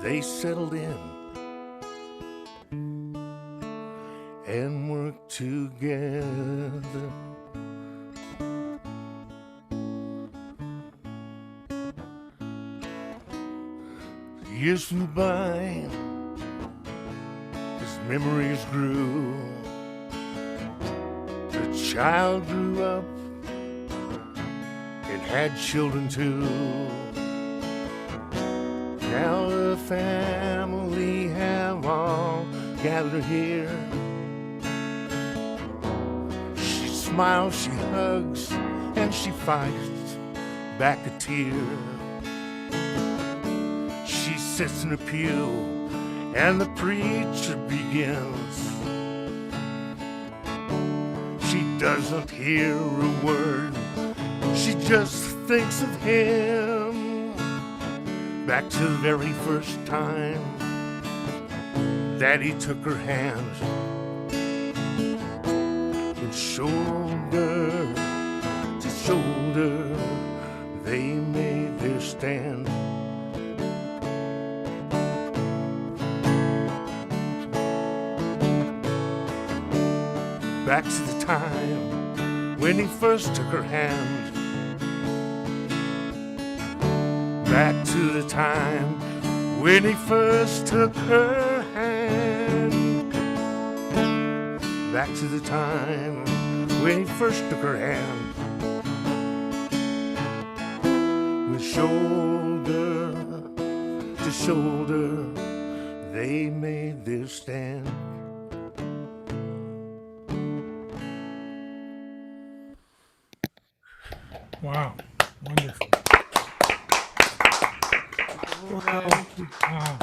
They settled in and worked together. Years flew by, as memories grew. The child grew up and had children too. Now the family have all gathered here. She smiles, she hugs, and she fights back a tear. She sits in a pew and the preacher begins. She doesn't hear a word, she just thinks of him. Back to the very first time that he took her hand, and shoulder to shoulder they made their stand. Back to the time when he first took her hand. Back to the time when he first took her hand. Back to the time when he first took her hand. With shoulder to shoulder they made their stand. Wow, wonderful. Wow. Wow.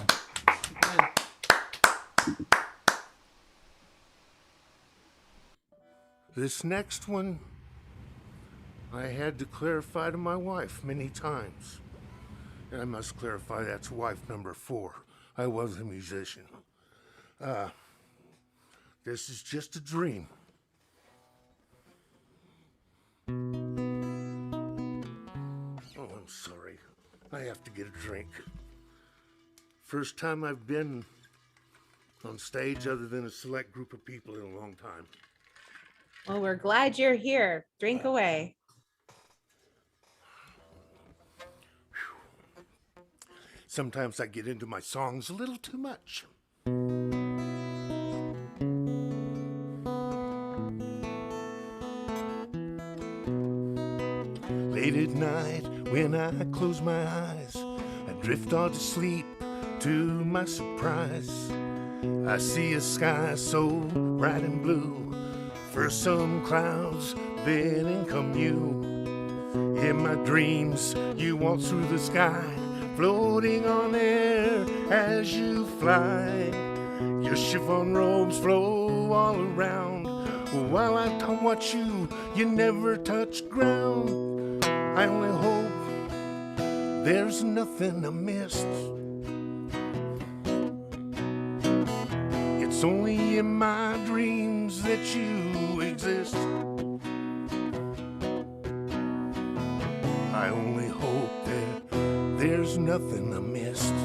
This next one, I had to clarify to my wife many times. And I must clarify that's wife number 4. I was a musician. This is just a dream. Oh, I'm sorry. I have to get a drink. First time I've been on stage other than a select group of people in a long time. Well, we're glad you're here. Drink away. Sometimes I get into my songs a little too much. Late at night, when I close my eyes, I drift off to sleep. To my surprise, I see a sky so bright and blue. First some clouds, then in come you. In my dreams, you walk through the sky, floating on air as you fly. Your chiffon robes flow all around, while I watch you, you never touch ground. I only hope there's nothing I missed. It's only in my dreams that you exist. I only hope that there's nothing I missed.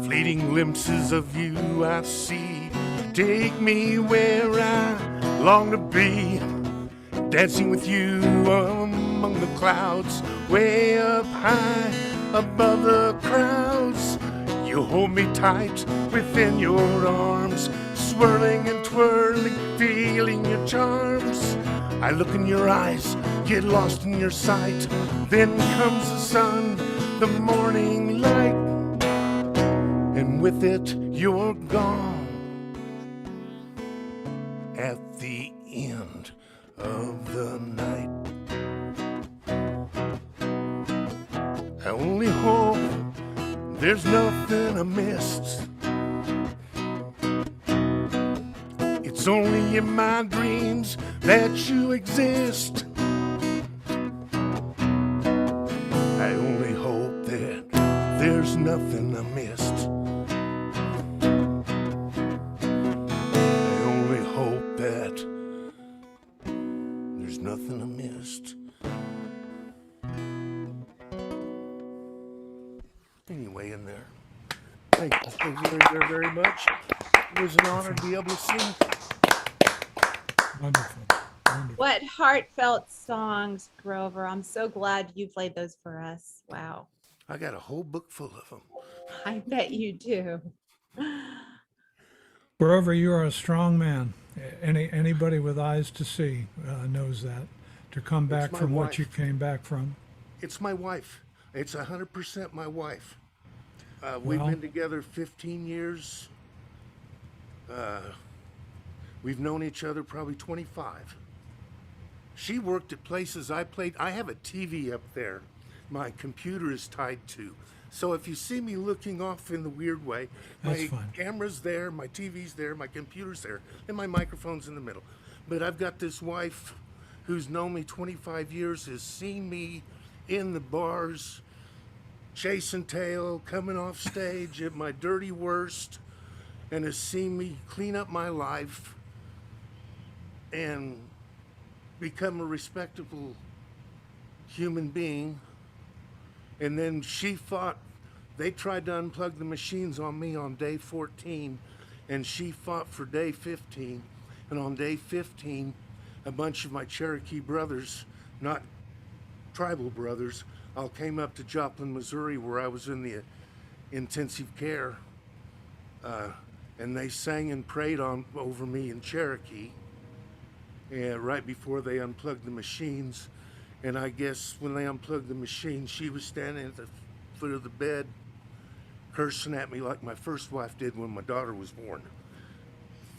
Fleeting glimpses of you I see take me where I long to be. Dancing with you among the clouds, way up high above the crowds. You hold me tight within your arms, swirling and twirling, feeling your charms. I look in your eyes, get lost in your sight. Then comes the sun, the morning light, and with it you're gone. At the end of the night, I only hope there's nothing I missed. It's only in my dreams that you exist. I only hope that there's nothing I missed. I only hope that there's nothing I missed. Anyway, in there. Thank you very, very, very much. It was an honor to be able to sing. Wonderful. Wonderful. What heartfelt songs, Grover. I'm so glad you played those for us. Wow. I got a whole book full of them. I bet you do. Grover, you are a strong man. Anybody with eyes to see knows that. To come back my from what you wife. came back from. It's my wife. It's 100% my wife. We've Well- been together 15 years. We've known each other probably 25. She worked at places I played. I have a TV up there my computer is tied to. So if you see me looking off in the weird way, That's my fine. camera's there, my TV's there, my computer's there, and my microphone's in the middle. But I've got this wife who's known me 25 years, has seen me in the bars, chasing tail, coming off stage at my dirty worst, and has seen me clean up my life and become a respectable human being. And then she fought, they tried to unplug the machines on me on day 14, and she fought for day 15. And on day 15, a bunch of my Cherokee brothers, not tribal brothers, all came up to Joplin, Missouri, where I was in the intensive care, and they sang and prayed over me in Cherokee, and right before they unplugged the machines. And I guess when they unplugged the machine, she was standing at the foot of the bed, cursing at me like my first wife did when my daughter was born.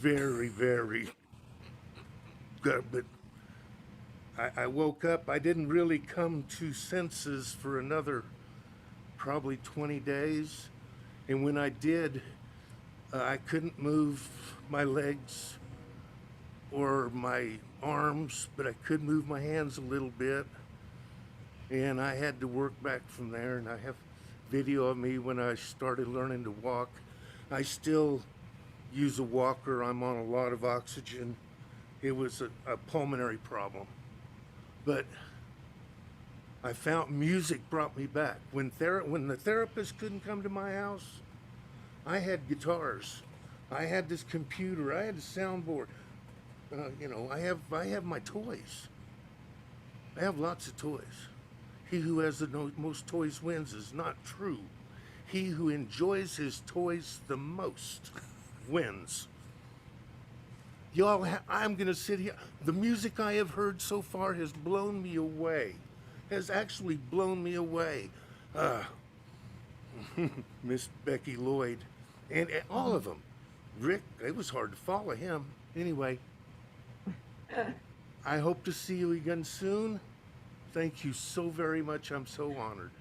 Very, very good. But I woke up. I didn't really come to senses for another probably 20 days. And when I did, I couldn't move my legs or my arms, but I could move my hands a little bit. And I had to work back from there. And I have video of me when I started learning to walk. I still use a walker. I'm on a lot of oxygen. It was a pulmonary problem. But I found music brought me back. When the therapist couldn't come to my house, I had guitars. I had this computer. I had a soundboard. I have my toys. I have lots of toys. He who has the most toys wins is not true. He who enjoys his toys the most wins. Y'all, I'm going to sit here. The music I have heard so far has blown me away. Has actually blown me away. Miss Becky Lloyd. And all of them. Rick, it was hard to follow him. Anyway, I hope to see you again soon. Thank you so very much. I'm so honored.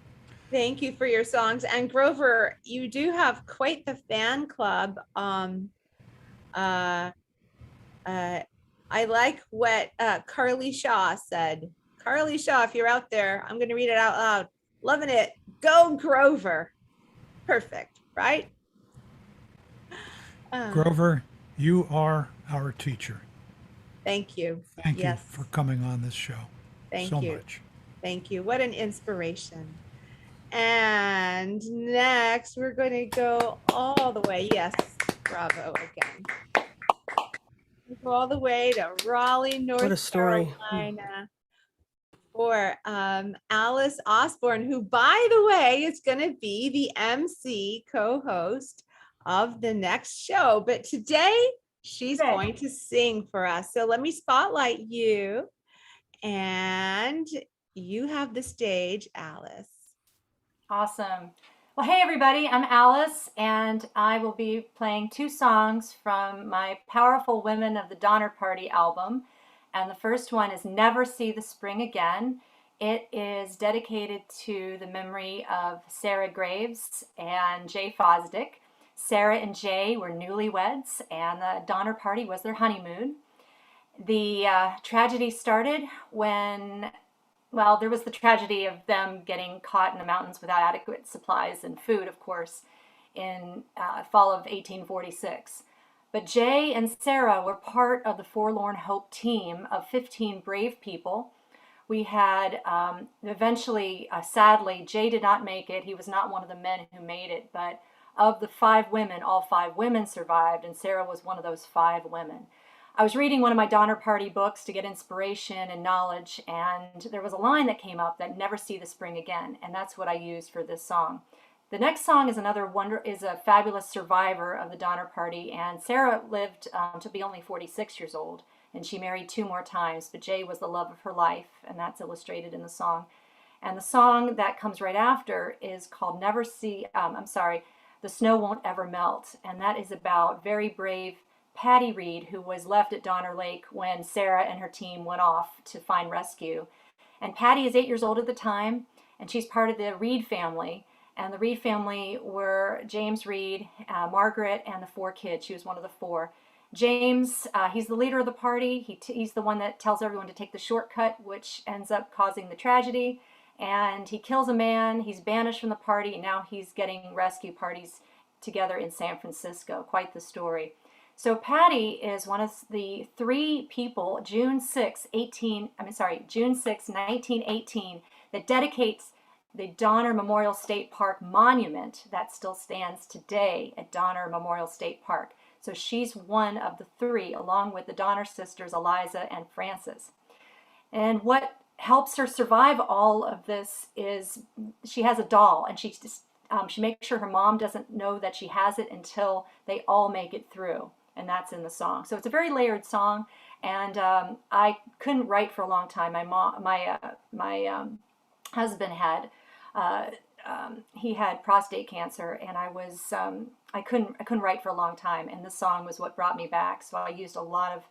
Thank you for your songs. And Grover, you do have quite the fan club. I like what Carly Shaw said. Carly Shaw, if you're out there, I'm going to read it out loud. Loving it. Go Grover. Perfect, right? Grover, you are our teacher. Thank you. Thank you Yes. for coming on this show. Thank so you. much. Thank you. What an inspiration. And next, we're going to go all the way. Yes, bravo again. We go all the way to Raleigh, North What a story. Carolina for Alice Osborn, who, by the way, is going to be the MC co-host of the next show. But today, She's Okay. going to sing for us. So let me spotlight you. And you have the stage, Alice. Awesome. Well, hey, everybody. I'm Alice, and I will be playing 2 songs from my Powerful Women of the Donner Party album. And the first one is Never See the Spring Again. It is dedicated to the memory of Sarah Graves and Jay Fosdick. Sarah and Jay were newlyweds, and the Donner Party was their honeymoon. The tragedy started when, well, there was the tragedy of them getting caught in the mountains without adequate supplies and food, of course, in fall of 1846. But Jay and Sarah were part of the Forlorn Hope team of 15 brave people. We had eventually, sadly, Jay did not make it. He was not one of the men who made it, but of the 5 women, all 5 women survived, and Sarah was one of those 5 women. I was reading one of my Donner Party books to get inspiration and knowledge, and there was a line that came up that never see the spring again, and that's what I used for this song. The next song is is a fabulous survivor of the Donner Party, and Sarah lived to be only 46 years old, and she married 2 more times, but Jay was the love of her life, and that's illustrated in the song. And the song that comes right after is called The Snow Won't Ever Melt, and that is about very brave Patty Reed, who was left at Donner Lake when Sarah and her team went off to find rescue. And Patty is 8 years old at the time, and she's part of the Reed family. And the Reed family were James Reed, Margaret, and the 4 kids. She was one of the 4. James, he's the leader of the party. He's the one that tells everyone to take the shortcut, which ends up causing the tragedy. And he kills a man. He's banished from the party, and now he's getting rescue parties together in San Francisco. Quite the story. So Patty is one of the 3 people, June 6, 1918, that dedicates the Donner Memorial State Park monument that still stands today at Donner Memorial State Park. So she's one of the 3, along with the Donner sisters, Eliza and Frances. And what helps her survive all of this is she has a doll, and she makes sure her mom doesn't know that she has it until they all make it through. And that's in the song. So it's a very layered song, and I couldn't write for a long time. My husband had he had prostate cancer, and I couldn't write for a long time. And this song was what brought me back. So I used a lot of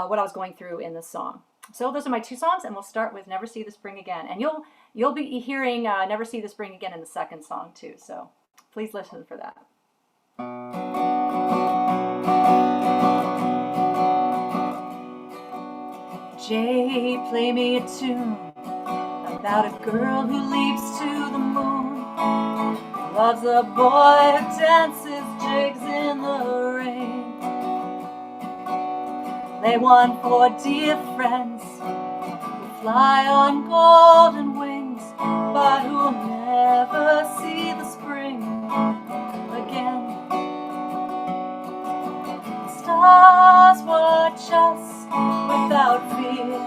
what I was going through in this song. So those are my 2 songs, and we'll start with Never See the Spring Again. And you'll be hearing Never See the Spring Again in the second song too. So please listen for that. Jay, play me a tune about a girl who leaps to the moon, loves a boy who dances jigs in the rain. Play one for dear friends who fly on golden wings, but who'll never see the spring again. The stars watch us without fear,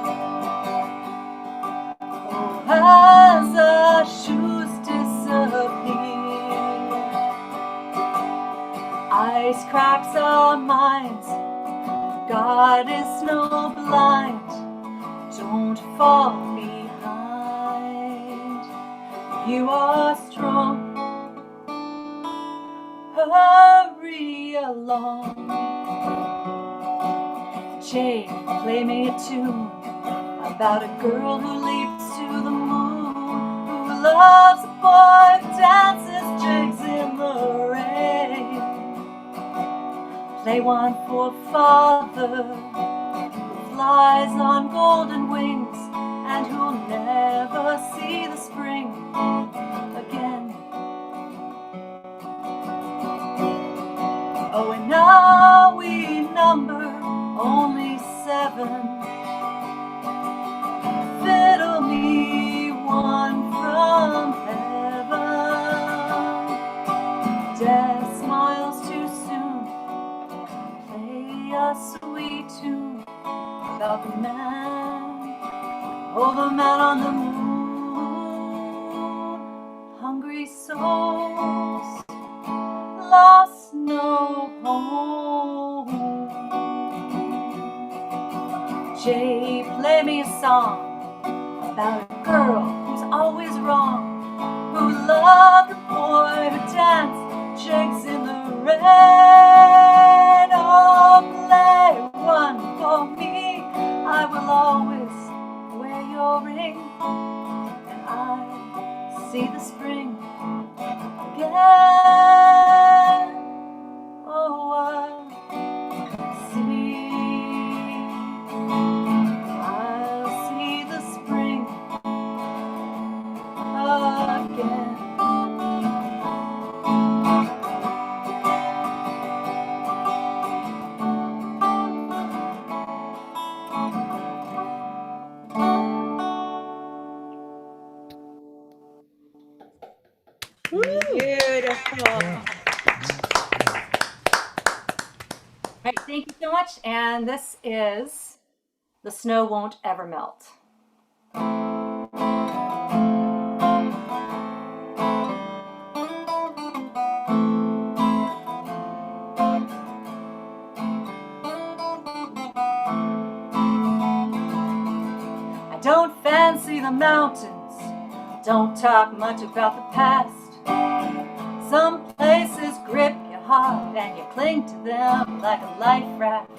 oh, as our shoes disappear. Ice cracks our minds, God is snow blind. Don't fall behind, you are strong, hurry along. Jay, play me a tune about a girl who leaps to the moon, who loves a boy who dances jigs in the rain. Play one for father who flies on golden wings and who'll never see the spring again. Oh, and now we number only 7. Fiddle me one from heaven. Death smiles too soon. Play a sweet tune about the man, oh, the man on the moon. Hungry souls, lost no home. DJ, play me a song about a girl who's always wrong, who loved a boy who danced jigs in the rain. Oh, play one for me. I will always wear your ring, and I see the spring again. Oh, I'll see the spring again. Beautiful. All right, thank you so much. And this is The Snow Won't Ever Melt. I don't fancy the mountains, don't talk much about the past. Some places grip you hard and you cling to them like a life raft.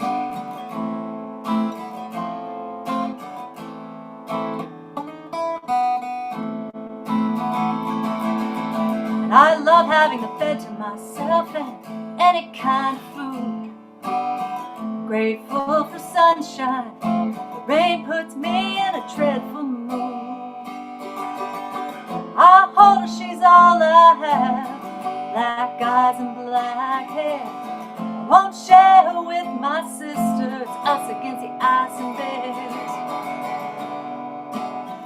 And I love having a bed to myself and any kind of food. Grateful for sunshine, the rain puts me in a dreadful mood. I hold her, she's all I have, black eyes and black hair. I won't share her with my sister, it's us against the ice and bears.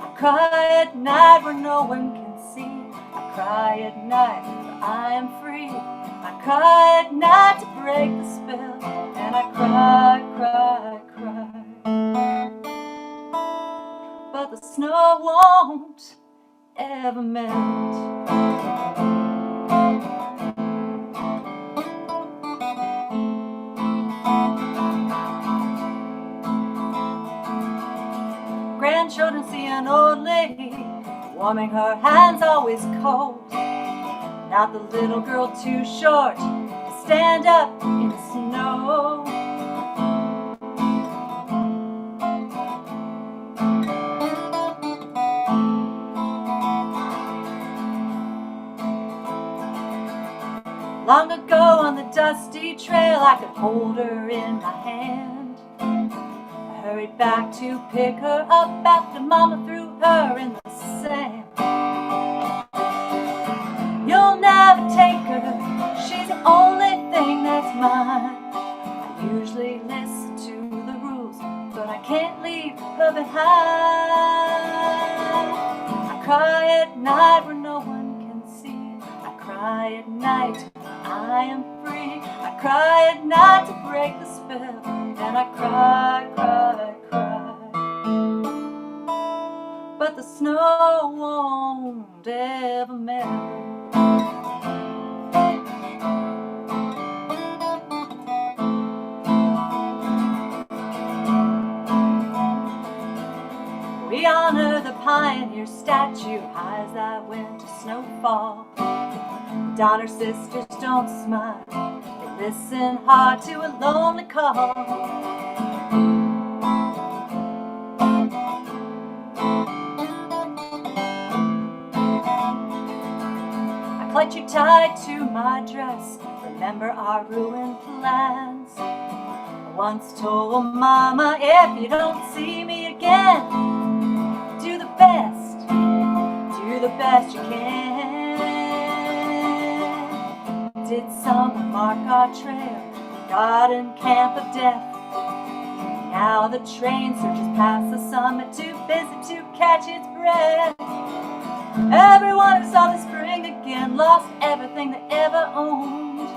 I cry at night where no one can see. I cry at night where I am free. I cry at night to break the spell, and I cry, cry, cry. But the snow won't ever melt. Grandchildren see an old lady warming her hands always cold. Not the little girl too short to stand up in the snow. Long ago on the dusty trail I could hold her in my hand. I hurried back to pick her up after Mama threw her in the sand. You'll never take her, she's the only thing that's mine. I usually listen to the rules, but I can't leave her behind. I cry at night where no one can see. I cry at night I am free. I cry at night to break the spell, and I cry, cry, cry. But the snow won't ever melt. We honor the pioneer statue high as that winter snowfall. Donner sisters don't smile, they listen hard to a lonely call. I clutch you tight to my dress, remember our ruined plans. I once told Mama, if you don't see me again, do the best you can. Did someone mark our trail, garden camp of death? Now the train surges past the summit, too busy to catch its breath. Everyone who saw the spring again lost everything they ever owned.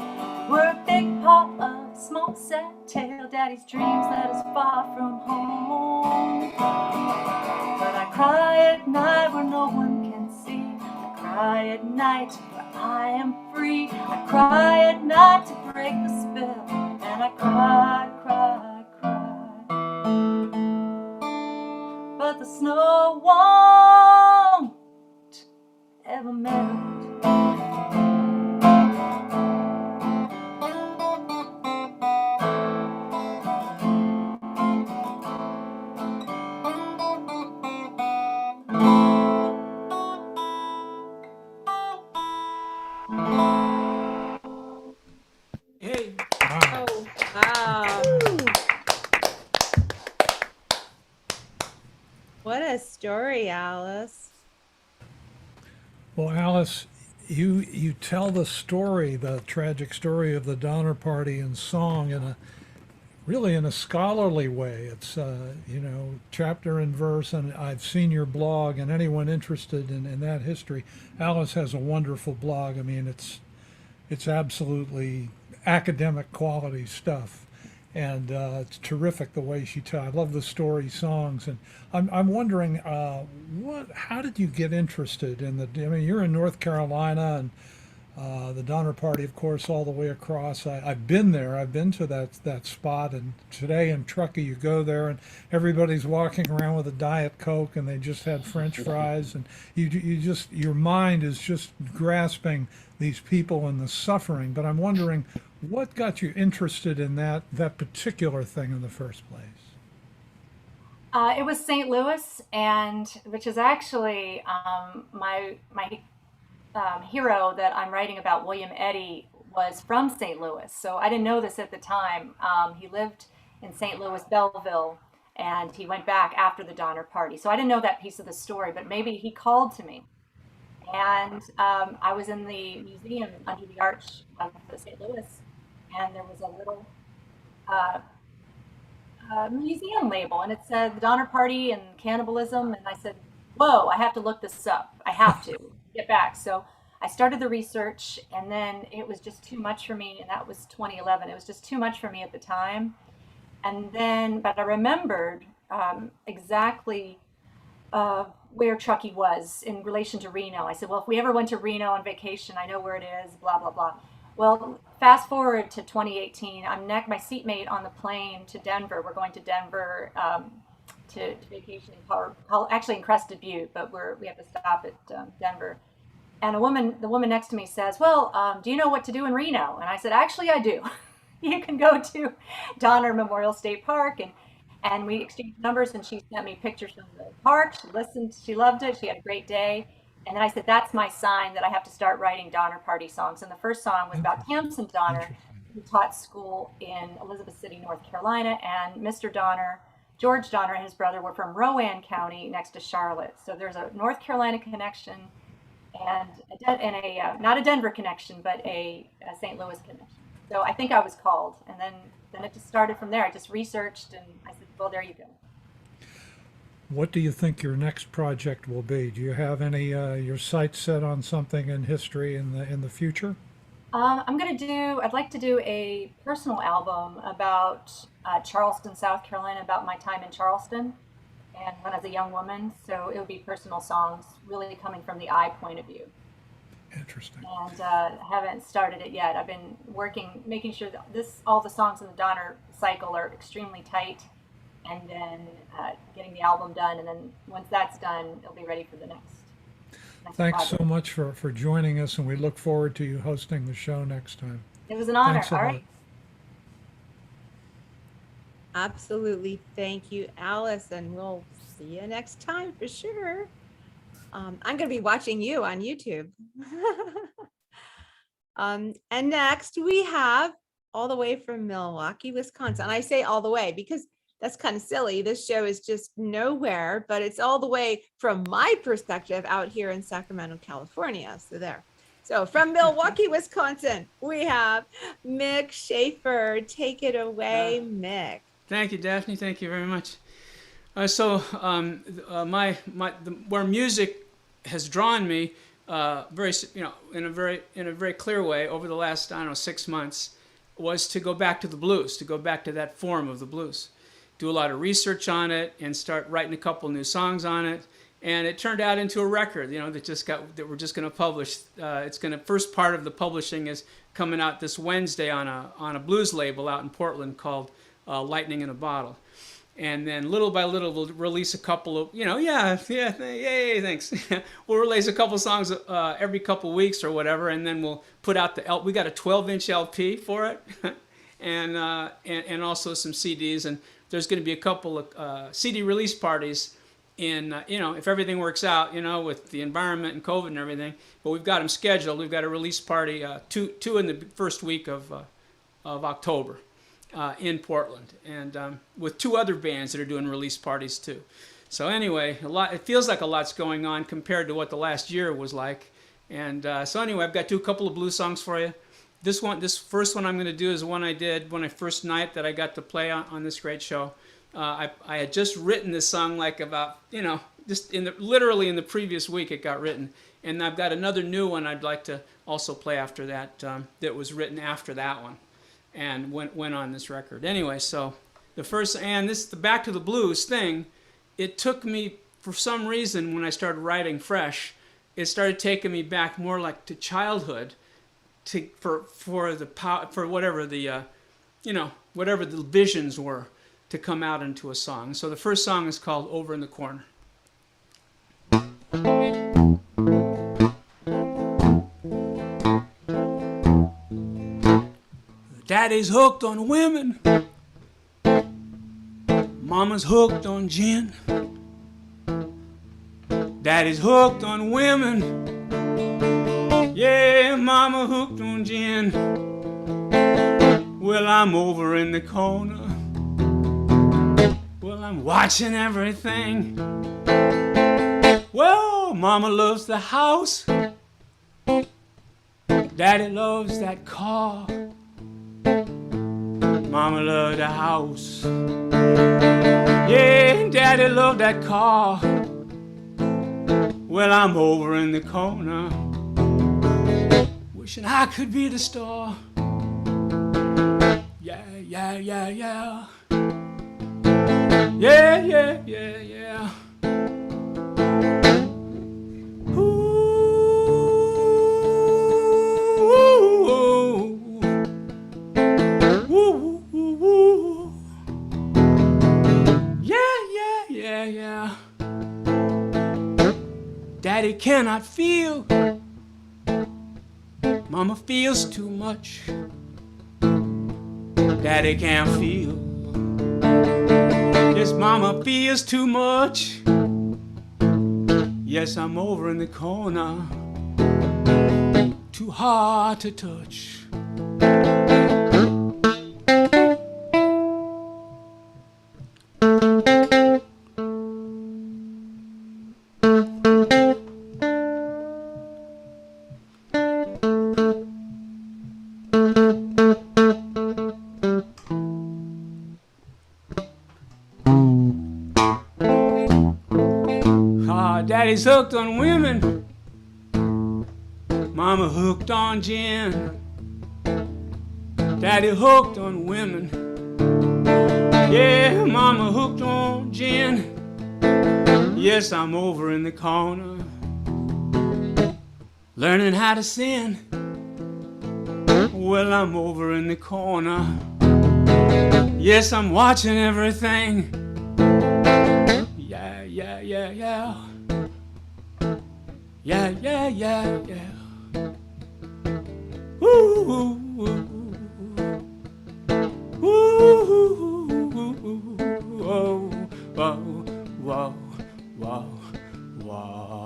We're a big part of a small sad tale, Daddy's dreams led us far from home. But I cry at night where no one can see. I cry at night where I am free. I cry at night to break the spell, and I cry, cry, cry. story, Alice. Well, Alice, you tell the story, the tragic story of the Donner Party in song really in a scholarly way. It's chapter and verse, and I've seen your blog, and anyone interested in that history, Alice has a wonderful blog. I mean, it's absolutely academic quality stuff, and it's terrific the way she tells. I love the story songs, and I'm wondering how did you get interested in I mean, you're in North Carolina, and the Donner Party, of course, all the way across. I've been there. I've been to that spot. And today in Truckee, you go there, and everybody's walking around with a Diet Coke, and they just had French fries. And your mind is just grasping these people and the suffering. But I'm wondering, what got you interested in that particular thing in the first place? It was St. Louis, and which is actually my hero that I'm writing about, William Eddy, was from St. Louis. So I didn't know this at the time. He lived in St. Louis, Belleville, and he went back after the Donner Party. So I didn't know that piece of the story, but maybe he called to me. And I was in the museum under the arch of St. Louis, and there was a little museum label, and it said the Donner Party and cannibalism. And I said, whoa, I have to look this up. I have to get back. So I started the research, and then it was just too much for me. And that was 2011. It was just too much for me at the time. And then, but I remembered exactly where Truckee was in relation to Reno. I said, well, if we ever went to Reno on vacation, I know where it is, blah, blah, blah. Well, fast forward to 2018, I'm my seatmate on the plane to Denver. We're going to Denver to vacation actually in Crested Butte, but we have to stop at Denver. And the woman next to me says, well, do you know what to do in Reno? And I said, actually, I do. You can go to Donner Memorial State Park, and we exchanged numbers, and she sent me pictures from the park. She listened, she loved it, she had a great day. And then I said, that's my sign that I have to start writing Donner Party songs. And the first song was about Tamsin Donner, who taught school in Elizabeth City, North Carolina, and Mr. Donner, George Donner, and his brother were from Rowan County next to Charlotte. So there's a North Carolina connection and not a Denver connection, but a St. Louis connection. So I think I was called, and then it just started from there. I just researched, and I said, well, there you go. What do you think your next project will be? Do you have any your sights set on something in history in the future? I'd like to do a personal album about Charleston, South Carolina, about my time in Charleston and when I was a young woman. So it would be personal songs, really coming from the I point of view. Interesting. And haven't started it yet. I've been working, making sure that all the songs in the Donner cycle are extremely tight, and then getting the album done. And then once that's done, it'll be ready for the next Thanks project. so much for joining us, and we look forward to you hosting the show next time. It was an honor. Thanks a All lot. right. Absolutely. Thank you, Alice. And we'll see you next time for sure. I'm going to be watching you on YouTube. And next we have all the way from Milwaukee, Wisconsin. I say all the way because that's kind of silly. This show is just nowhere, but it's all the way from my perspective out here in Sacramento, California. So there. So from Milwaukee, Wisconsin, we have Mick Schafer. Take it away, Mick. Thank you, Daphne. Thank you very much. Where music has drawn me, in a very clear way over the last 6 months, was to go back to the blues, to go back to that form of the blues, do a lot of research on it, and start writing a couple new songs on it. And it turned out into a record, that we're just going to publish. First part of the publishing is coming out this Wednesday on a blues label out in Portland called Lightning in a Bottle. And then little by little, we'll release a couple of, yay, thanks. We'll release a couple songs every couple weeks or whatever, and then we'll put out we got a 12-inch LP for it, and also some CDs. And there's going to be a couple of CD release parties in, if everything works out, with the environment and COVID and everything. But we've got them scheduled. We've got a release party, two in the first week of October. in Portland, and with 2 other bands that are doing release parties too. So anyway, it feels like a lot's going on compared to what the last year was like. And so anyway, I've got a couple of blues songs for you. This first one I'm going to do is one I did when I first night that I got to play on this great show. I had just written this song like about, just literally in the previous week it got written. And I've got another new one I'd like to also play after that, that was written after that one and went on this record. Anyway, so the first, and the Back to the Blues thing, it took me, for some reason, when I started writing fresh, it started taking me back more like to childhood, for whatever the whatever the visions were to come out into a song. So the first song is called Over in the Corner. Daddy's hooked on women, Mama's hooked on gin. Daddy's hooked on women, yeah, Mama hooked on gin. Well, I'm over in the corner, well, I'm watching everything. Well, Mama loves the house, Daddy loves that car. Mama loved the house, yeah, Daddy loved that car. Well, I'm over in the corner, wishing I could be the star. Yeah, yeah, yeah, yeah. Yeah, yeah, yeah, yeah. Yeah. Daddy cannot feel, Mama feels too much. Daddy can't feel, yes, Mama feels too much. Yes, I'm over in the corner, too hard to touch. Daddy's hooked on women, Mama hooked on gin. Daddy hooked on women, yeah, Mama hooked on gin. Yes, I'm over in the corner, learning how to sin. Well, I'm over in the corner, yes, I'm watching everything. Yeah, yeah, yeah, yeah. Yeah, yeah, yeah, yeah. Ooh, ooh, ooh. Ooh, whoa, whoa, whoa, whoa, whoa.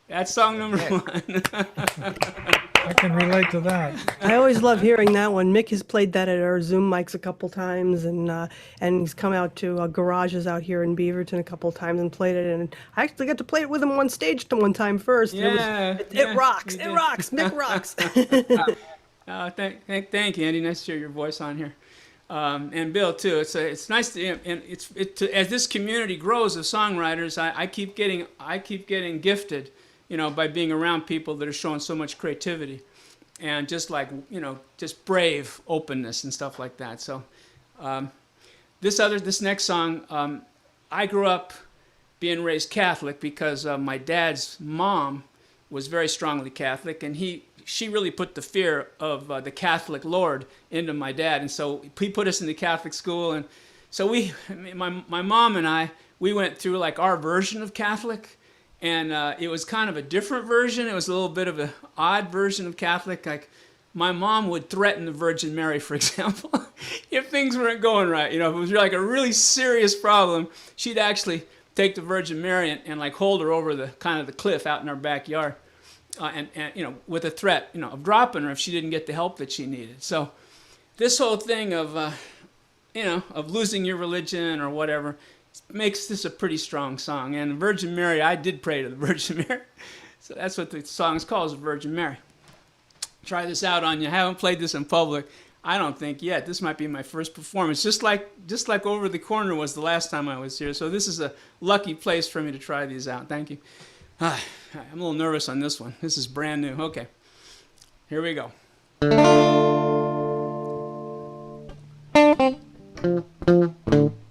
That's song number 1. I can relate to that. I always love hearing that one. Mick has played that at our Zoom mics a couple times, and he's come out to garages out here in Beaverton a couple times and played it. And I actually got to play it with him on stage one time first. Yeah, it rocks. It rocks. Mick rocks. Thank you, Andy. Nice to hear your voice on here, and Bill too. It's nice to, and as this community grows of songwriters, I keep getting gifted, by being around people that are showing so much creativity and just just brave openness and stuff like that. So this next song, I grew up being raised Catholic because my dad's mom was very strongly Catholic, and she really put the fear of the Catholic Lord into my dad, and so he put us in the Catholic school, and so my mom and I, we went through like our version of Catholic. And it was kind of a different version. It was a little bit of an odd version of Catholic. Like my mom would threaten the Virgin Mary, for example, if things weren't going right. If it was like a really serious problem, she'd actually take the Virgin Mary and like hold her over the kind of the cliff out in our backyard. and with a threat, of dropping her if she didn't get the help that she needed. So this whole thing of, of losing your religion or whatever makes this a pretty strong song. And Virgin Mary, I did pray to the Virgin Mary. So that's what the song's called, is Virgin Mary. Try this out on you. I haven't played this in public, I don't think, yet. This might be my first performance, just like Over the Corner was the last time I was here. So this is a lucky place for me to try these out. Thank you. I'm a little nervous on this one. This is brand new. Okay, here we go.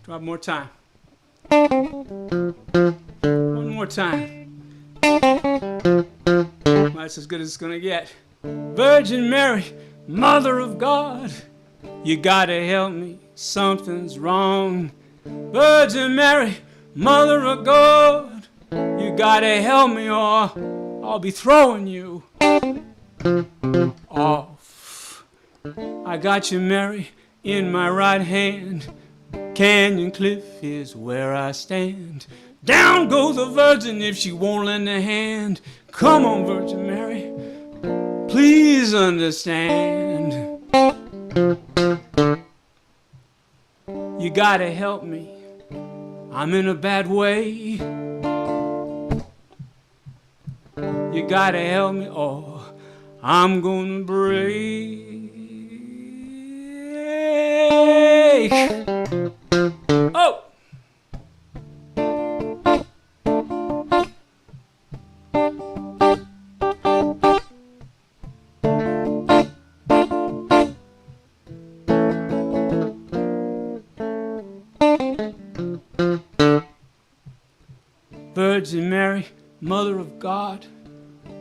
One more time. One more time. Well, that's as good as it's gonna get. Virgin Mary, Mother of God, you gotta help me, something's wrong. Virgin Mary, Mother of God, you gotta help me or I'll be throwing you off. I got you, Mary, in my right hand. Canyon Cliff is where I stand. Down goes the Virgin if she won't lend a hand. Come on, Virgin Mary, please understand. You gotta help me, I'm in a bad way. You gotta help me or I'm gonna break. Oh! Virgin Mary, Mother of God,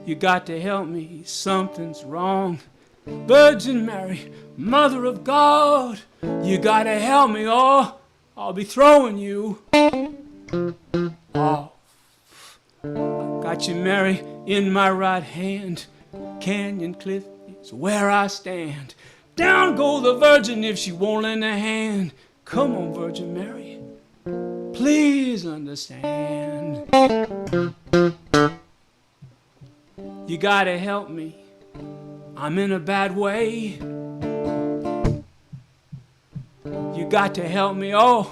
you got to help me, something's wrong. Virgin Mary, Mother of God, you got to help me or I'll be throwing you off. Got you, Mary, in my right hand. Canyon Cliff is where I stand. Down go the Virgin if she won't lend a hand. Come on, Virgin Mary, please understand. You gotta help me, I'm in a bad way. You got to help me, oh,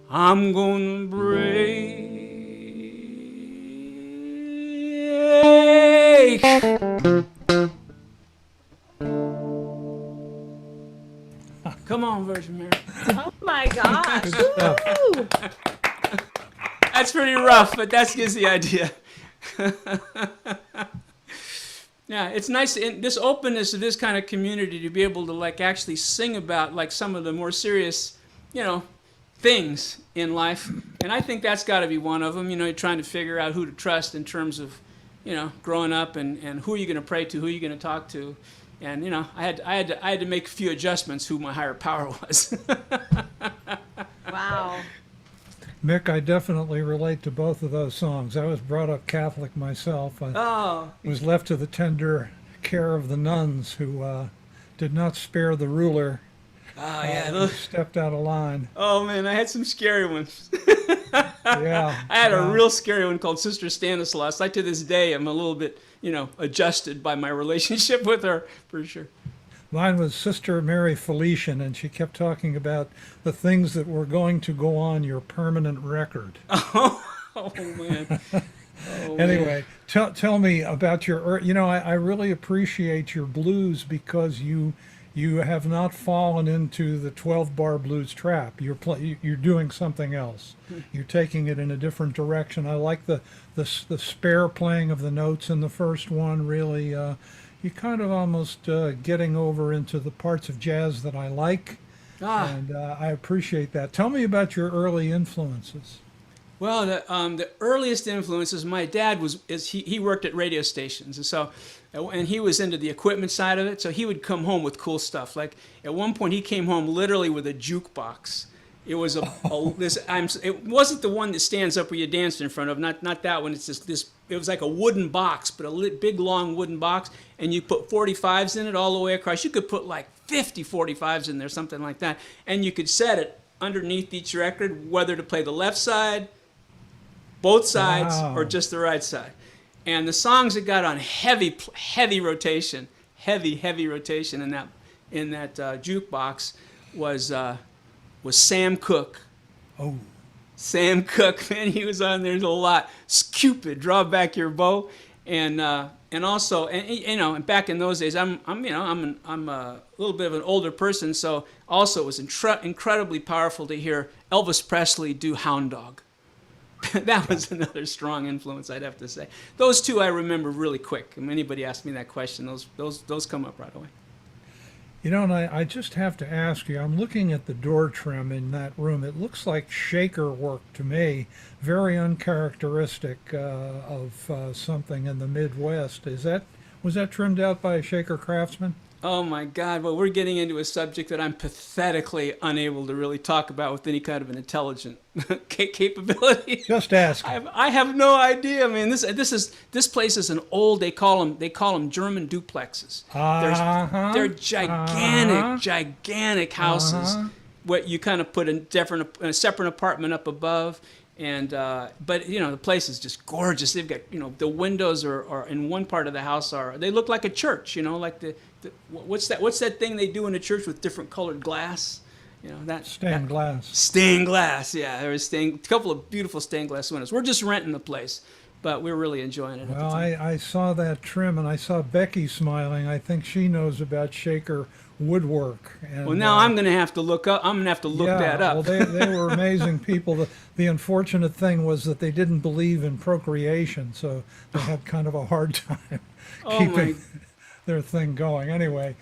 I'm gonna break. Come on, Virgin Mary. Oh my gosh. Woo! That's pretty rough, but that gives the idea. Yeah, it's nice in this openness of this kind of community to be able to actually sing about some of the more serious, things in life. And I think that's got to be one of them. You're trying to figure out who to trust in terms of, growing up and who are you going to pray to, who are you going to talk to. And, I had to make a few adjustments who my higher power was. Wow. Mick, I definitely relate to both of those songs. I was brought up Catholic myself. I was left to the tender care of the nuns who did not spare the ruler. Oh, yeah. Stepped out of line. Oh, man, I had some scary ones. Yeah. I had a real scary one called Sister Stanislaus. To this day, I'm a little bit, adjusted by my relationship with her, for sure. Mine was Sister Mary Felician, and she kept talking about the things that were going to go on your permanent record. Oh man. Anyway, tell me about your, I really appreciate your blues because you have not fallen into the 12-bar blues trap. You're doing something else. You're taking it in a different direction. I like the spare playing of the notes in the first one, really. You're kind of almost getting over into the parts of jazz that I like, and I appreciate that. Tell me about your early influences. Well, the earliest influences, my dad he worked at radio stations, and he was into the equipment side of it, so he would come home with cool stuff. Like at one point, he came home literally with a jukebox. It was it wasn't the one that stands up where you dance in front of, not that one. It's just this. It was like a wooden box, but a big long wooden box, and you put 45s in it all the way across. You could put 50 45s in there, something like that, and you could set it underneath each record whether to play the left side, both sides, or just the right side. And the songs that got on heavy rotation, heavy rotation in that jukebox was Sam Cooke. Oh, Sam Cooke, man, he was on there a lot. Cupid, Draw Back Your Bow, and also, and back in those days, I'm a little bit of an older person, so also it was incredibly powerful to hear Elvis Presley do Hound Dog. That was another strong influence, I'd have to say. Those two I remember really quick. If anybody asked me that question, those come up right away. you know, and I just have to ask you, I'm looking at the door trim in that room. It looks like shaker work to me, very uncharacteristic of something in the Midwest. Was that trimmed out by a shaker craftsman? Oh my God, well, we're getting into a subject that I'm pathetically unable to really talk about with any kind of an intelligent capability. Just ask. I have no idea, man. This place is an old, they call them German duplexes. They're gigantic houses. What you kind of put a separate apartment up above. And but the place is just gorgeous. They've got the windows are in one part of the house they look like a church. Like what's that thing they do in a church with different colored glass? That stained glass. Stained glass, yeah. There was a couple of beautiful stained glass windows. We're just renting the place, but we're really enjoying it. Well, I saw that trim and I saw Becky smiling. I think she knows about shaker woodwork. And, well, now I'm going to have to look that up. Well, they were amazing people. The unfortunate thing was that they didn't believe in procreation, so they had kind of a hard time keeping their thing going. Anyway,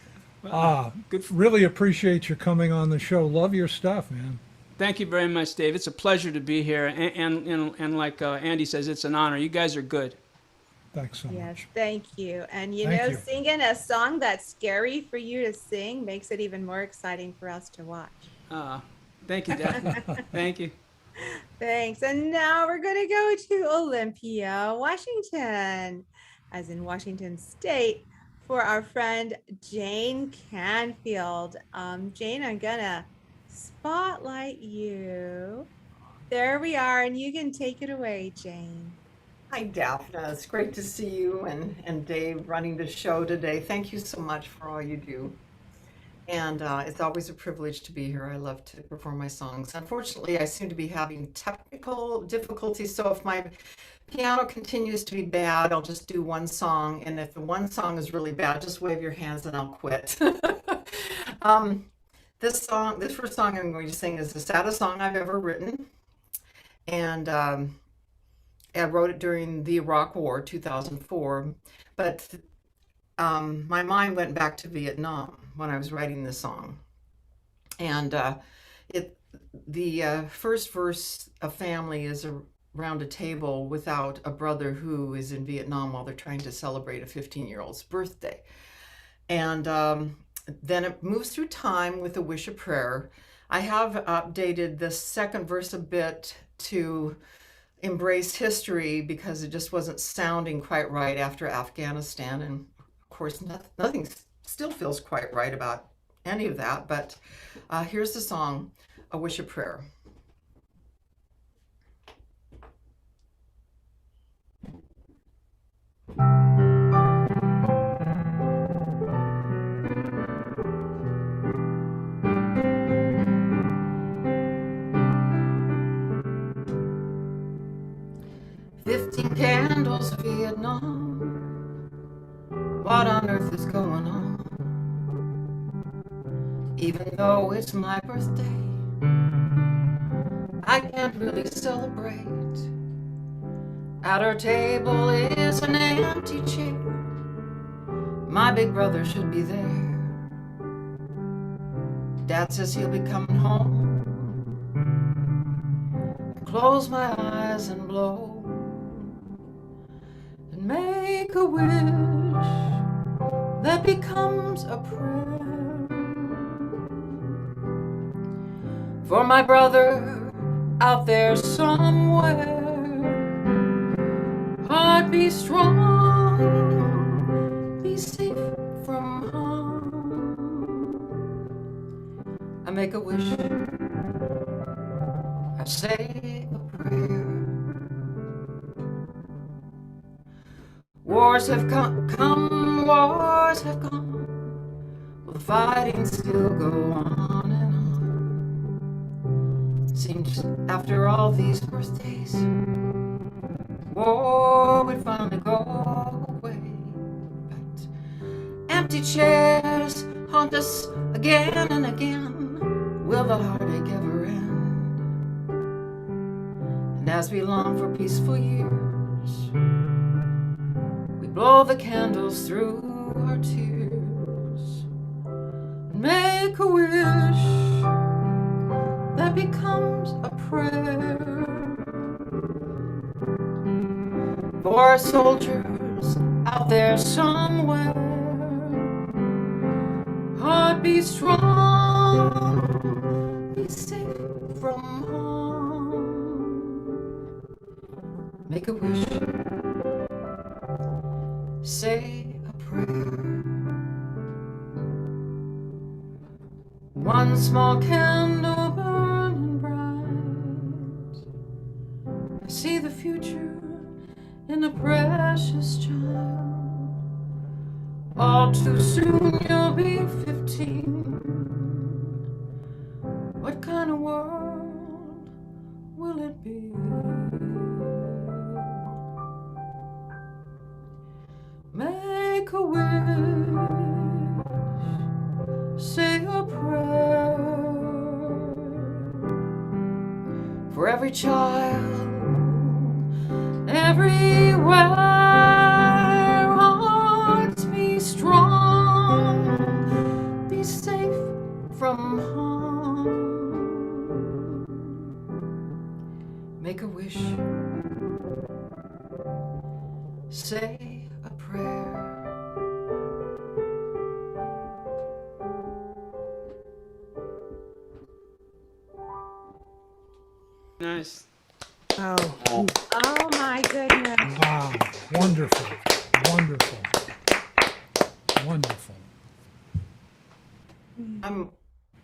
really appreciate you coming on the show. Love your stuff, man. Thank you very much, Dave. It's a pleasure to be here, and like Andee says, it's an honor. You guys are good. Thanks so much. Yes, thank you. And Thank you. Singing a song that's scary for you to sing makes it even more exciting for us to watch. Thank you, Daphne. Thank you. Thanks. And now we're going to go to Olympia, Washington, as in Washington State, for our friend Jane Canfield. Jane, I'm going to spotlight you. There we are, and you can take it away, Jane. Hi, Daphne. It's great to see you and Dave running the show today. Thank you so much for all you do. And it's always a privilege to be here. I love to perform my songs. Unfortunately, I seem to be having technical difficulties, so if my piano continues to be bad, I'll just do one song. And if the one song is really bad, just wave your hands and I'll quit. This first song I'm going to sing is the saddest song I've ever written. And I wrote it during the Iraq War, 2004, but my mind went back to Vietnam when I was writing this song. And the first verse, a family is around a table without a brother who is in Vietnam while they're trying to celebrate a 15-year-old's birthday. And then it moves through time with a wish of prayer. I have updated the second verse a bit to embrace history because it just wasn't sounding quite right after Afghanistan. And of course, nothing still feels quite right about any of that. But here's the song, A Wish of Prayer. Candles, Vietnam. What on earth is going on? Even though it's my birthday, I can't really celebrate. At our table is an empty chair. My big brother should be there. Dad says he'll be coming home. I close my eyes and blow. Make a wish that becomes a prayer for my brother out there somewhere. Heart be strong, be safe from harm. I make a wish, I say a prayer. Wars have come, wars have gone. Will the fighting still go on and on? Seems after all these birthdays, war would finally go away. But empty chairs haunt us again and again. Will the heartache ever end? And as we long for peaceful years, we blow the candles through our tears and make a wish that becomes a prayer for our soldiers out there somewhere. Heart be strong, be safe from harm. Make a wish, say a prayer. One small candle burning bright. I see the future in a precious child. All too soon you'll be 15. What kind of world will it be? Make a wish, say a prayer for every child, everywhere. Hearts be strong, be safe from harm. Make a wish, say a prayer. Nice. Oh my goodness. Wow, wonderful, wonderful, wonderful.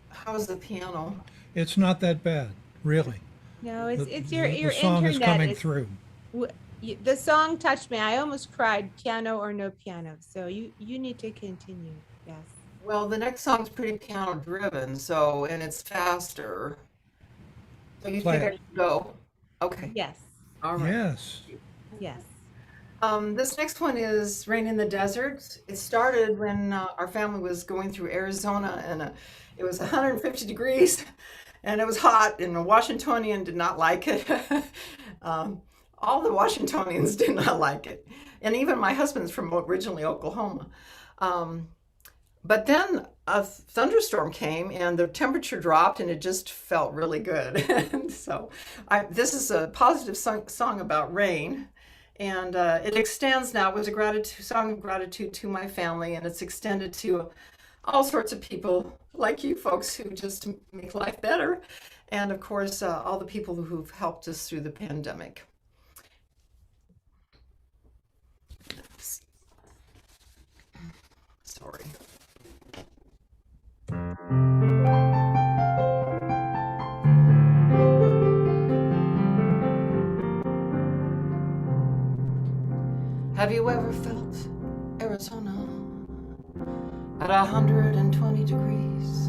How's the piano? It's not that bad, really. No, it's The- your the song internet. is coming is- through. The song touched me. I almost cried, piano or no piano. So you need to continue. Yes. Well, the next song's pretty piano driven, so, and it's faster. So you Play think I it. should go? Okay. Yes. All right. Yes. Yes. This next one is Rain in the Desert. It started when our family was going through Arizona, and it was 150 degrees and it was hot, and a Washingtonian did not like it. All the Washingtonians did not like it. And even my husband's from originally Oklahoma. But then a thunderstorm came and the temperature dropped and it just felt really good. And so this is a positive song about rain. And it extends now. It was a song of gratitude to my family, and it's extended to all sorts of people like you folks who just make life better. And of course, all the people who've helped us through the pandemic. Sorry. Have you ever felt Arizona at 120 degrees?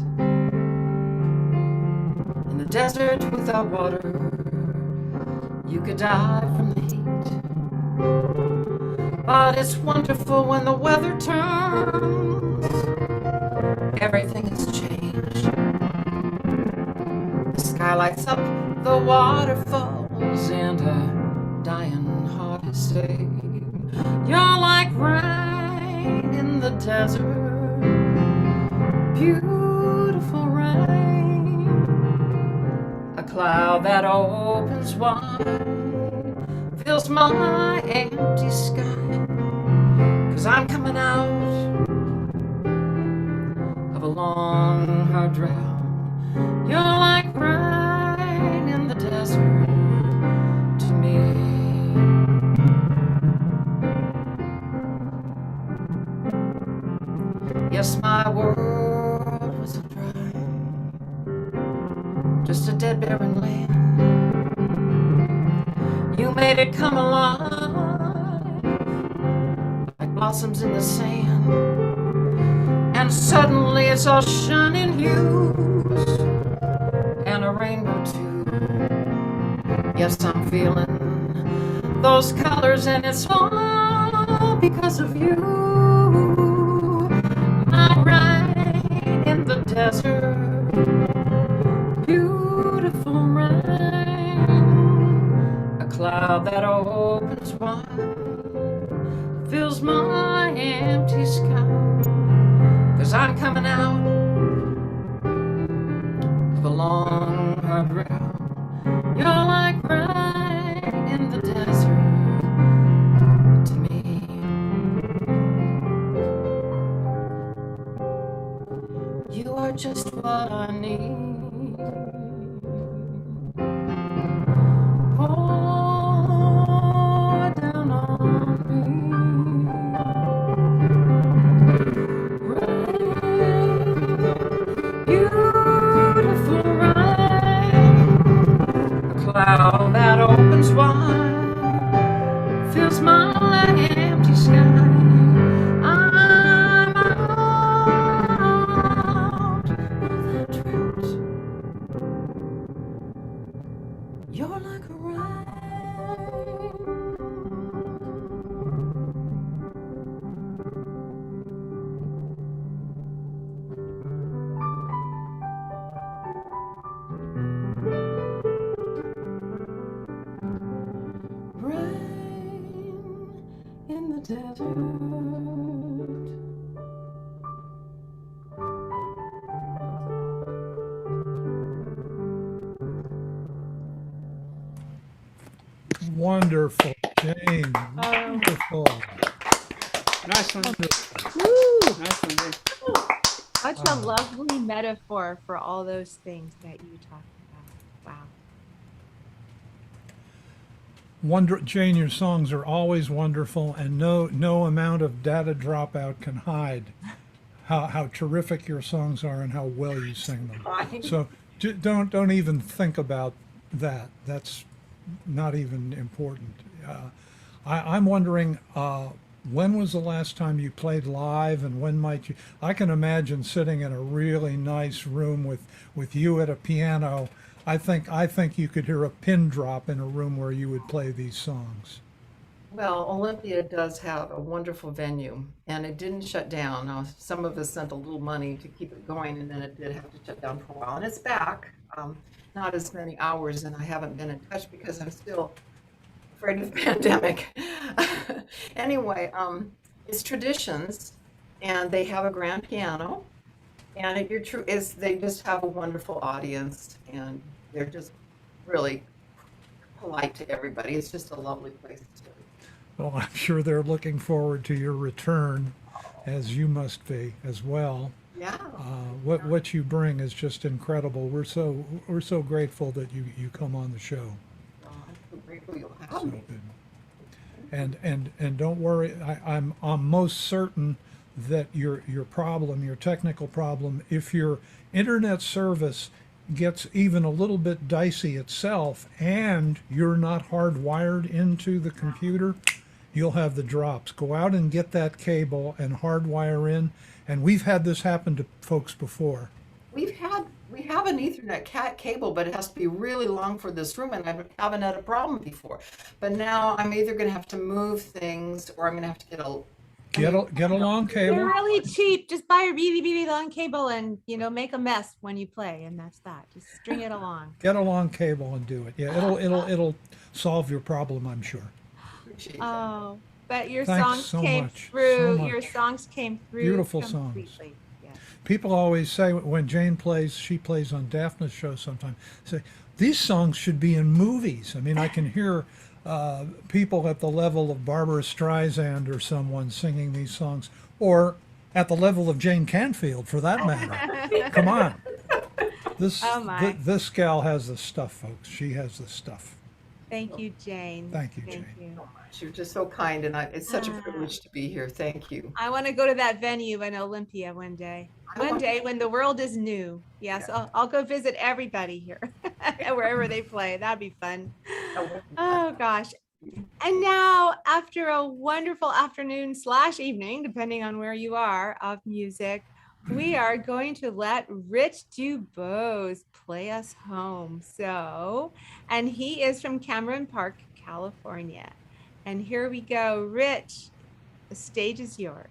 In the desert without water, you could die from the heat. But it's wonderful when the weather turns, everything has changed. The sky lights up, the water falls, and a dying heart is saved. You're like rain in the desert, beautiful rain, a cloud that opens wide, fills my empty sky, 'cause I'm coming out of a long, hard drought. You're like rain in the desert to me. Yes, my world was dry, just a dead barren land. You made it come alive, blossoms in the sand, and suddenly it's all shining hues and a rainbow too. Yes, I'm feeling those colors, and it's all because of you. My ride in the desert, beautiful rain, a cloud that opens wide, fills my empty sky. 'Cause I'm coming out of a long, hard route. You're like right in the desert to me. You are just what I need. Pour down on me. Beautiful rain, a cloud that opens wide, fills my empty sky. I'm out of that drought. You're like a rain. In the desert. Wonderful, Jane. Wonderful. Nice one. Woo! Nice one, Jane. Such a lovely metaphor for all those things that you talked about. Wow. Jane, your songs are always wonderful, and no amount of data dropout can hide how terrific your songs are and how well you sing them. So don't even think about that. That's not even important. I'm wondering, when was the last time you played live, and when might you? I can imagine sitting in a really nice room with you at a piano. I think you could hear a pin drop in a room where you would play these songs. Well, Olympia does have a wonderful venue, and it didn't shut down. Now, some of us sent a little money to keep it going, and then it did have to shut down for a while, and it's back. Not as many hours, and I haven't been in touch because I'm still afraid of the pandemic. Anyway, it's Traditions, and they have a grand piano, and they just have a wonderful audience, and they're just really polite to everybody. It's just a lovely place to. Well, I'm sure they're looking forward to your return, as you must be as well. Yeah. What you bring is just incredible. We're so grateful that you come on the show. I'm so grateful you'll have me. Good. And don't worry, I'm most certain that your technical problem, if your internet service gets even a little bit dicey itself and you're not hardwired into the computer, you'll have the drops. Go out and get that cable and hardwire in. And we've had this happen to folks before. We have an Ethernet cable, but it has to be really long for this room, and I haven't had a problem before. But now I'm either going to have to move things, or I'm going to have to get a long cable. They're really cheap. Just buy a really, really long cable and, make a mess when you play, and that's that. Just string it along. Get a long cable and do it. Yeah, it'll solve your problem, I'm sure. Oh, but your Thanks songs came through. so much. Your songs came through. Beautiful completely. songs. Yes. People always say when Jane plays, she plays on Daphne's show sometimes, say, these songs should be in movies. I mean, I can hear people at the level of Barbara Streisand or someone singing these songs, or at the level of Jane Canfield, for that matter. Come on. This gal has the stuff, folks. She has the stuff. Thank you, Jane. Thank you, Jane. You're just so kind, and it's such a privilege to be here. Thank you. I want to go to that venue in Olympia one day. One day when the world is new. Yes, yeah. I'll go visit everybody here, wherever they play. That'd be fun. Oh, gosh. And now, after a wonderful afternoon / evening, depending on where you are, of music, we are going to let Rich DuBose play us home. And he is from Cameron Park, California. And here we go. Rich, the stage is yours.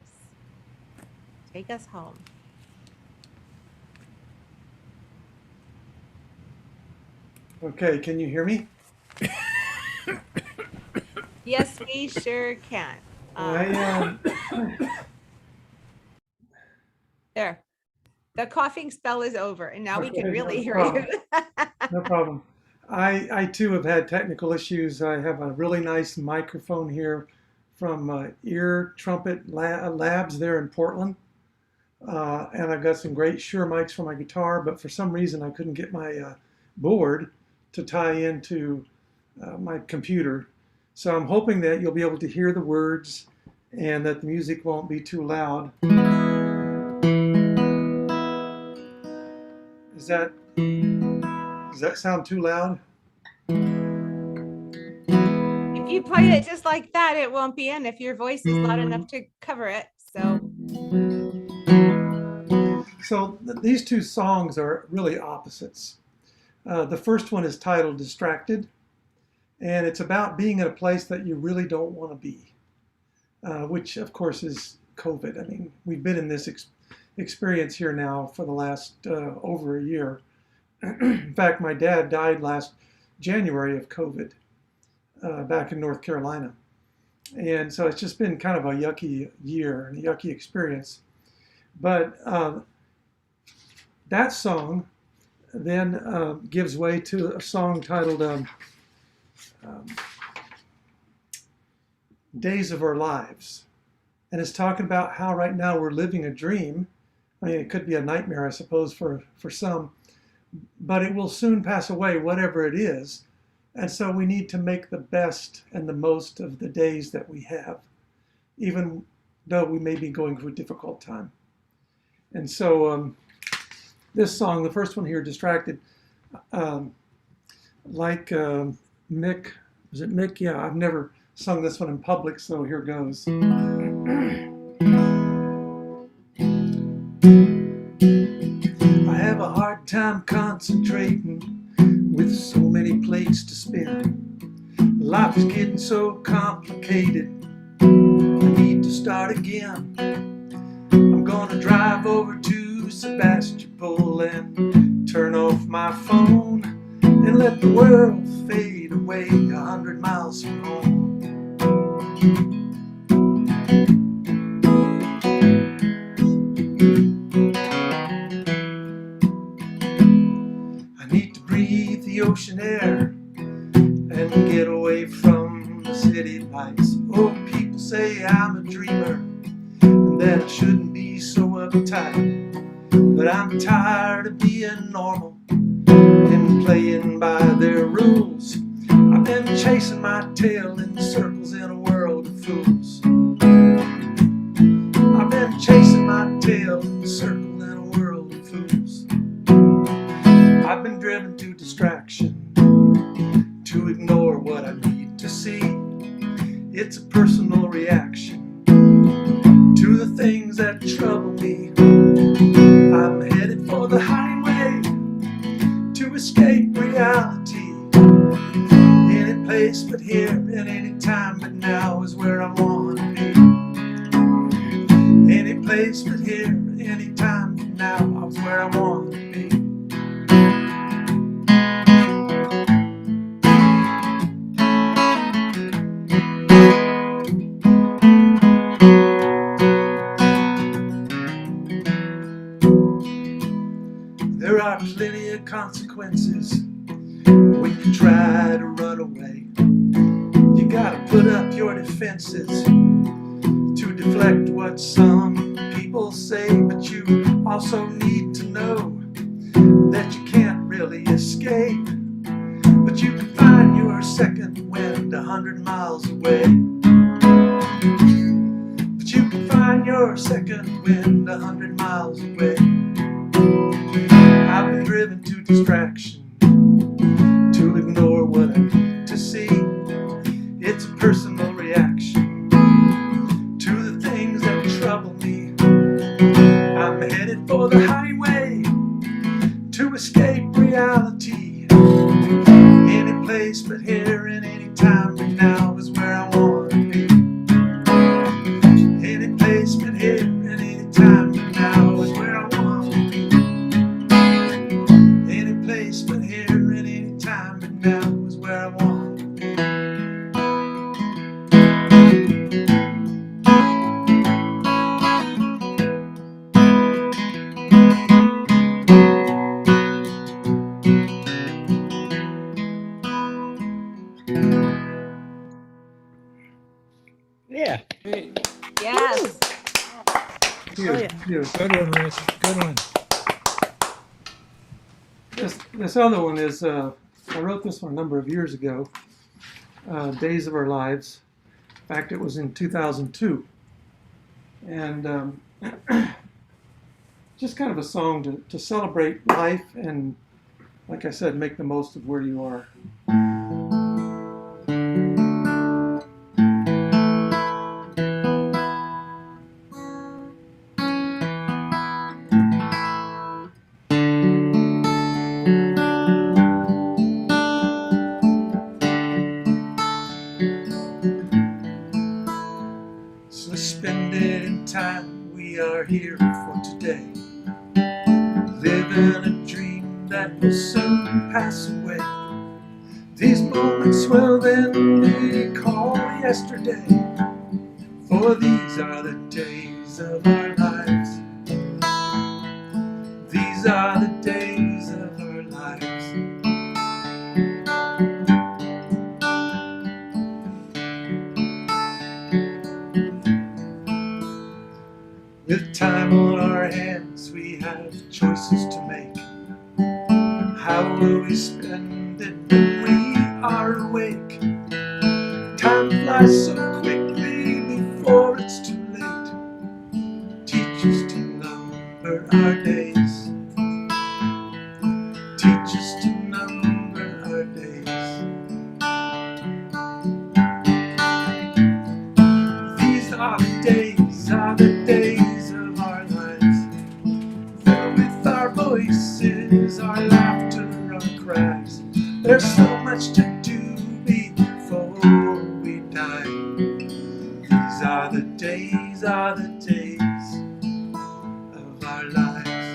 Take us home. Okay, can you hear me? Yes, we sure can. There. The coughing spell is over, and now we can really hear you. No problem. I too have had technical issues. I have a really nice microphone here from Ear Trumpet Labs there in Portland. And I've got some great Shure mics for my guitar, but for some reason I couldn't get my board to tie into my computer. So I'm hoping that you'll be able to hear the words and that the music won't be too loud. Does that sound too loud? If you play it just like that, it won't be in if your voice is loud enough to cover it. So these two songs are really opposites. The first one is titled Distracted, and it's about being at a place that you really don't want to be, which of course is COVID. I mean, we've been in this experience here now for the last over a year. In fact, my dad died last January of COVID back in North Carolina. And so it's just been kind of a yucky year and a yucky experience. But that song then gives way to a song titled Days of Our Lives. And it's talking about how right now we're living a dream. I mean, it could be a nightmare, I suppose, for some, but it will soon pass away, whatever it is. And so we need to make the best and the most of the days that we have, even though we may be going through a difficult time. And so this song, the first one here, Distracted, like Mick, was it Mick? Yeah, I've never sung this one in public, so here goes. I have a hard time concentrating with so many plates to spin. Life is getting so complicated, I need to start again. I'm gonna drive over to Sebastopol and turn off my phone and let the world fade away 100 miles from home. I need to breathe the ocean air and get away from the city lights. Oh, people say I'm a dreamer and that I shouldn't be so uptight, but I'm tired of being normal and playing by their rules. I've been chasing my tail in circles in a world of fools. I've been chasing my tail in a circle in a world of fools. I've been driven to distraction, to ignore what I need to see. It's a personal reaction to the things that trouble me. I'm headed for the highway to escape reality. Any place but here, and any time but now is where I want to be. Any place but here, any time but now is where I want to be. There are plenty of consequences when you try to run away. You gotta put up your defenses to deflect what some people say, but you also need to know that you can't really escape. But you can find your second wind 100 miles away. But you can find your second wind 100 miles away. I've been driven to distraction, to ignore what I need to see. It's a I'm headed for the highway to escape reality. Any place but here and any time but now is where I want to be. Any place but here and any time but now is where I want to be. Any place but here and any time but now is where I want to be. Yeah. Yes. Good, good. Good one, Rich. Good one. This other one is, I wrote this one a number of years ago, Days of Our Lives. In fact, it was in 2002. And just kind of a song to celebrate life and, like I said, make the most of where you are. Suspended in time, we are here for today, living a dream that will soon pass away. These moments will then be called yesterday, for these are the days of our lives. These are the days of our lives. With time on our hands, we have choices to make. How will we spend it when we are awake? Time flies so quickly before it's too late. Teach us to number our days. Teach us to number our days. These are the days, are the days of our lives. Filled with our voices, our laughter, our cries. There's so much to do before we die. These are the days of our lives.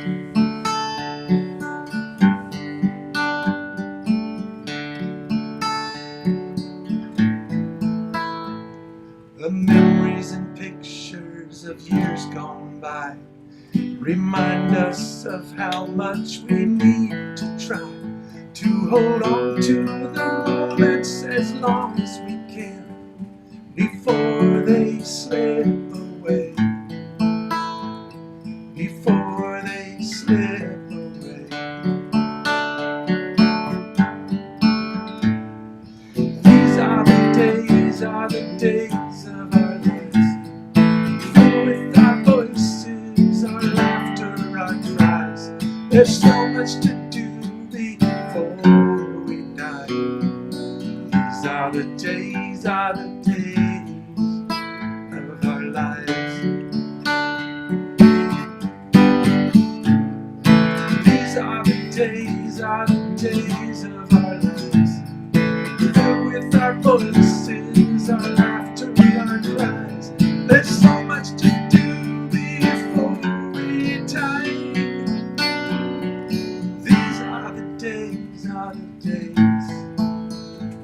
The memories and pictures of years gone by remind us of how much we need to try to hold on to the moments as long as we can before they slip away. Before they slip away. These are the days of our lives. Filled with our voices, our laughter, our cries. There's so much to do before we die. These are the days of our lives. These are the days of our lives. Filled with our voices, our laughter, our cries. There's so much to do before we die. These are the days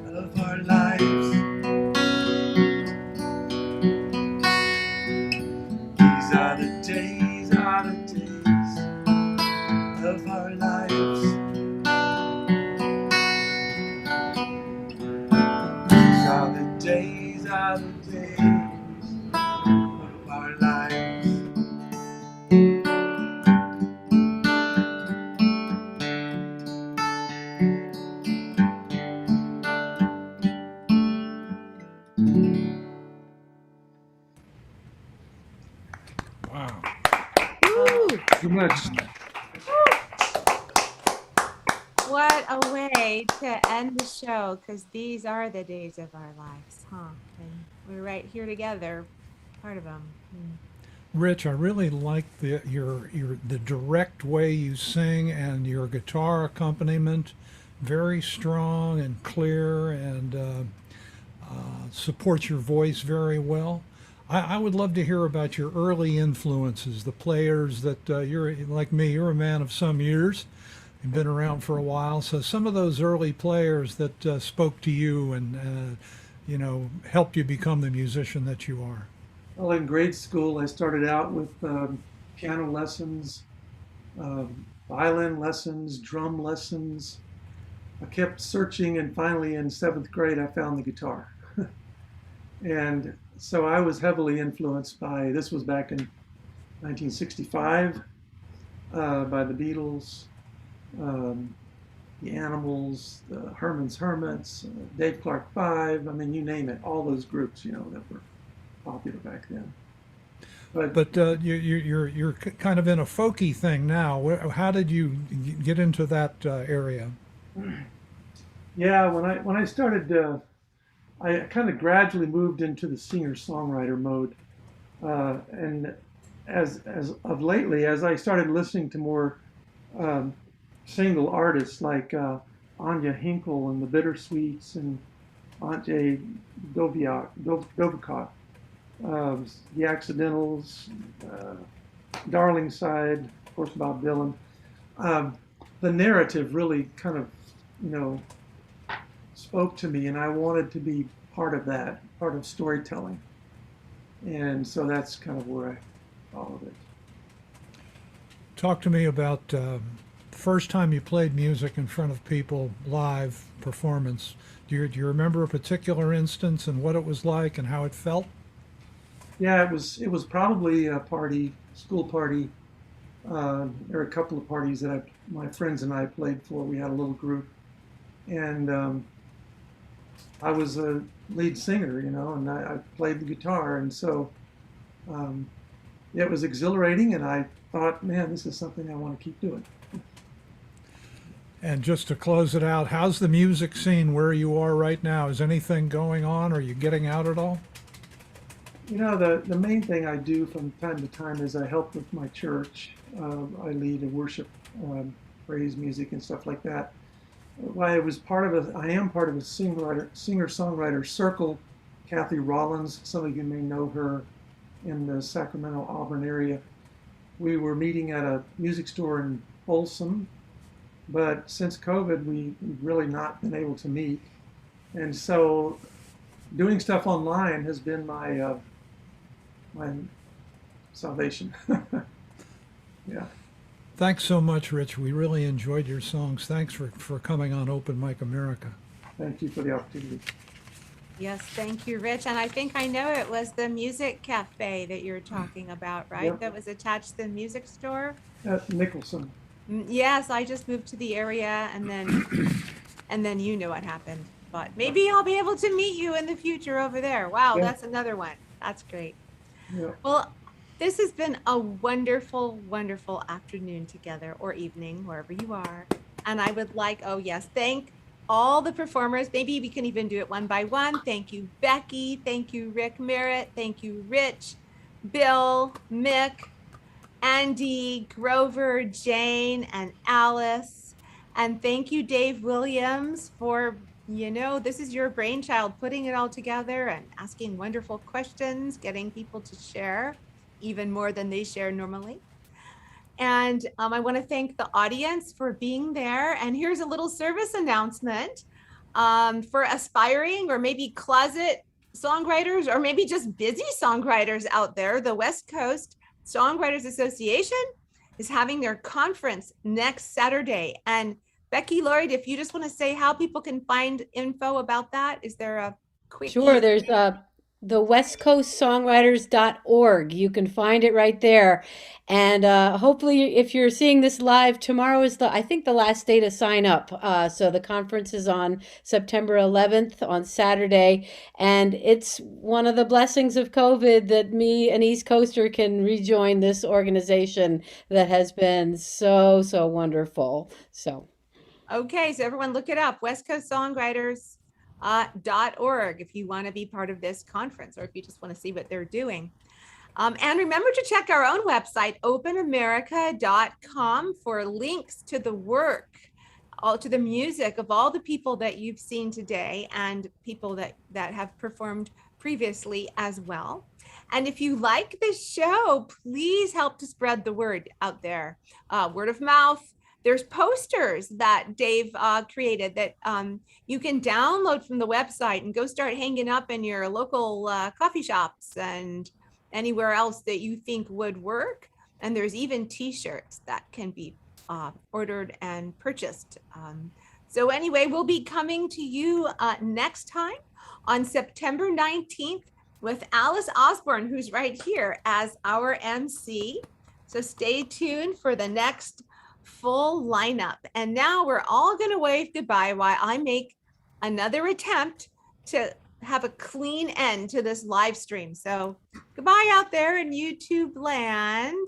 of our lives. These are the days of our lives. These are the days of our lives. Wow. Too much. What a way to end the show, because these are the days of our lives, huh? And we're right here together, part of them. Rich, I really like the direct way you sing and your guitar accompaniment, very strong and clear, and supports your voice very well. I would love to hear about your early influences, the players that you're like me. You're a man of some years. You've been around for a while, so some of those early players that spoke to you and helped you become the musician that you are. Well, in grade school, I started out with piano lessons, violin lessons, drum lessons. I kept searching, and finally in 7th grade, I found the guitar. And so I was heavily influenced by, this was back in 1965, by the Beatles, the Animals, the Herman's Hermits, Dave Clark Five. I mean, you name it, all those groups, that were popular back then. But you're kind of in a folky thing now. How did you get into that area? Yeah, when I started, I kind of gradually moved into the singer-songwriter mode, and as of lately, as I started listening to more single artists like Anya Hinkle and the Bittersweets and Ante Dovicott, the Accidentals, Darling Side, of course, Bob Dylan. The narrative really kind of, spoke to me, and I wanted to be part of that, part of storytelling. And so that's kind of where I followed it. Talk to me about the first time you played music in front of people, live performance. Do you remember a particular instance and what it was like and how it felt? Yeah, it was probably a party, school party. There were a couple of parties that my friends and I played for. We had a little group, and I was a lead singer, and I played the guitar, and so it was exhilarating, and I thought, man, this is something I want to keep doing. And just to close it out, how's the music scene where you are right now? Is anything going on? Are you getting out at all? The main thing I do from time to time is I help with my church. I lead a worship, praise music and stuff like that. I am part of a singer-songwriter circle. Kathy Rollins, some of you may know her in the Sacramento, Auburn area. We were meeting at a music store in Folsom, but since COVID, we've really not been able to meet. And so doing stuff online has been my salvation. Yeah. Thanks so much, Rich. We really enjoyed your songs. Thanks for coming on Open Mic America. Thank you for the opportunity. Yes, thank you, Rich. And I think I know it was the music cafe that you're talking about, right? Yep. That was attached to the music store? At Nicholson. Yes, I just moved to the area, and then you know what happened. But maybe I'll be able to meet you in the future over there. Wow, Yeah. That's another one. That's great. Yeah. Well, this has been a wonderful, wonderful afternoon together, or evening, wherever you are. And I would like, thank all the performers. Maybe we can even do it one by one. Thank you, Becky. Thank you, Rick Merritt. Thank you, Rich, Bill, Mick, Andee, Grover, Jane, and Alice. And thank you, Dave Williams, for, this is your brainchild, putting it all together and asking wonderful questions, getting people to share even more than they share normally. And I want to thank the audience for being there. And here's a little service announcement for aspiring or maybe closet songwriters, or maybe just busy songwriters out there. The West Coast Songwriters Association is having their conference next Saturday. And Becky Lloyd, if you just want to say how people can find info about that, is there a quick? Sure, there's the westcoastsongwriters.org. You can find it right there. And hopefully, if you're seeing this live, tomorrow is I think the last day to sign up. So the conference is on September 11th on Saturday. And it's one of the blessings of COVID that me, an East Coaster, can rejoin this organization that has been so, so wonderful. Okay, so everyone look it up, westcoastsongwriters.org, if you want to be part of this conference, or if you just want to see what they're doing. And remember to check our own website, openamerica.com, for links to the work, all to the music of all the people that you've seen today and people that have performed previously as well. And if you like this show, please help to spread the word out there. Word of mouth. There's posters that Dave created that you can download from the website and go start hanging up in your local coffee shops and anywhere else that you think would work. And there's even t-shirts that can be ordered and purchased. So anyway, we'll be coming to you next time on September 19th with Alice Osborn, who's right here as our MC. So stay tuned for the next full lineup. And now we're all going to wave goodbye while I make another attempt to have a clean end to this live stream. So goodbye out there in YouTube land.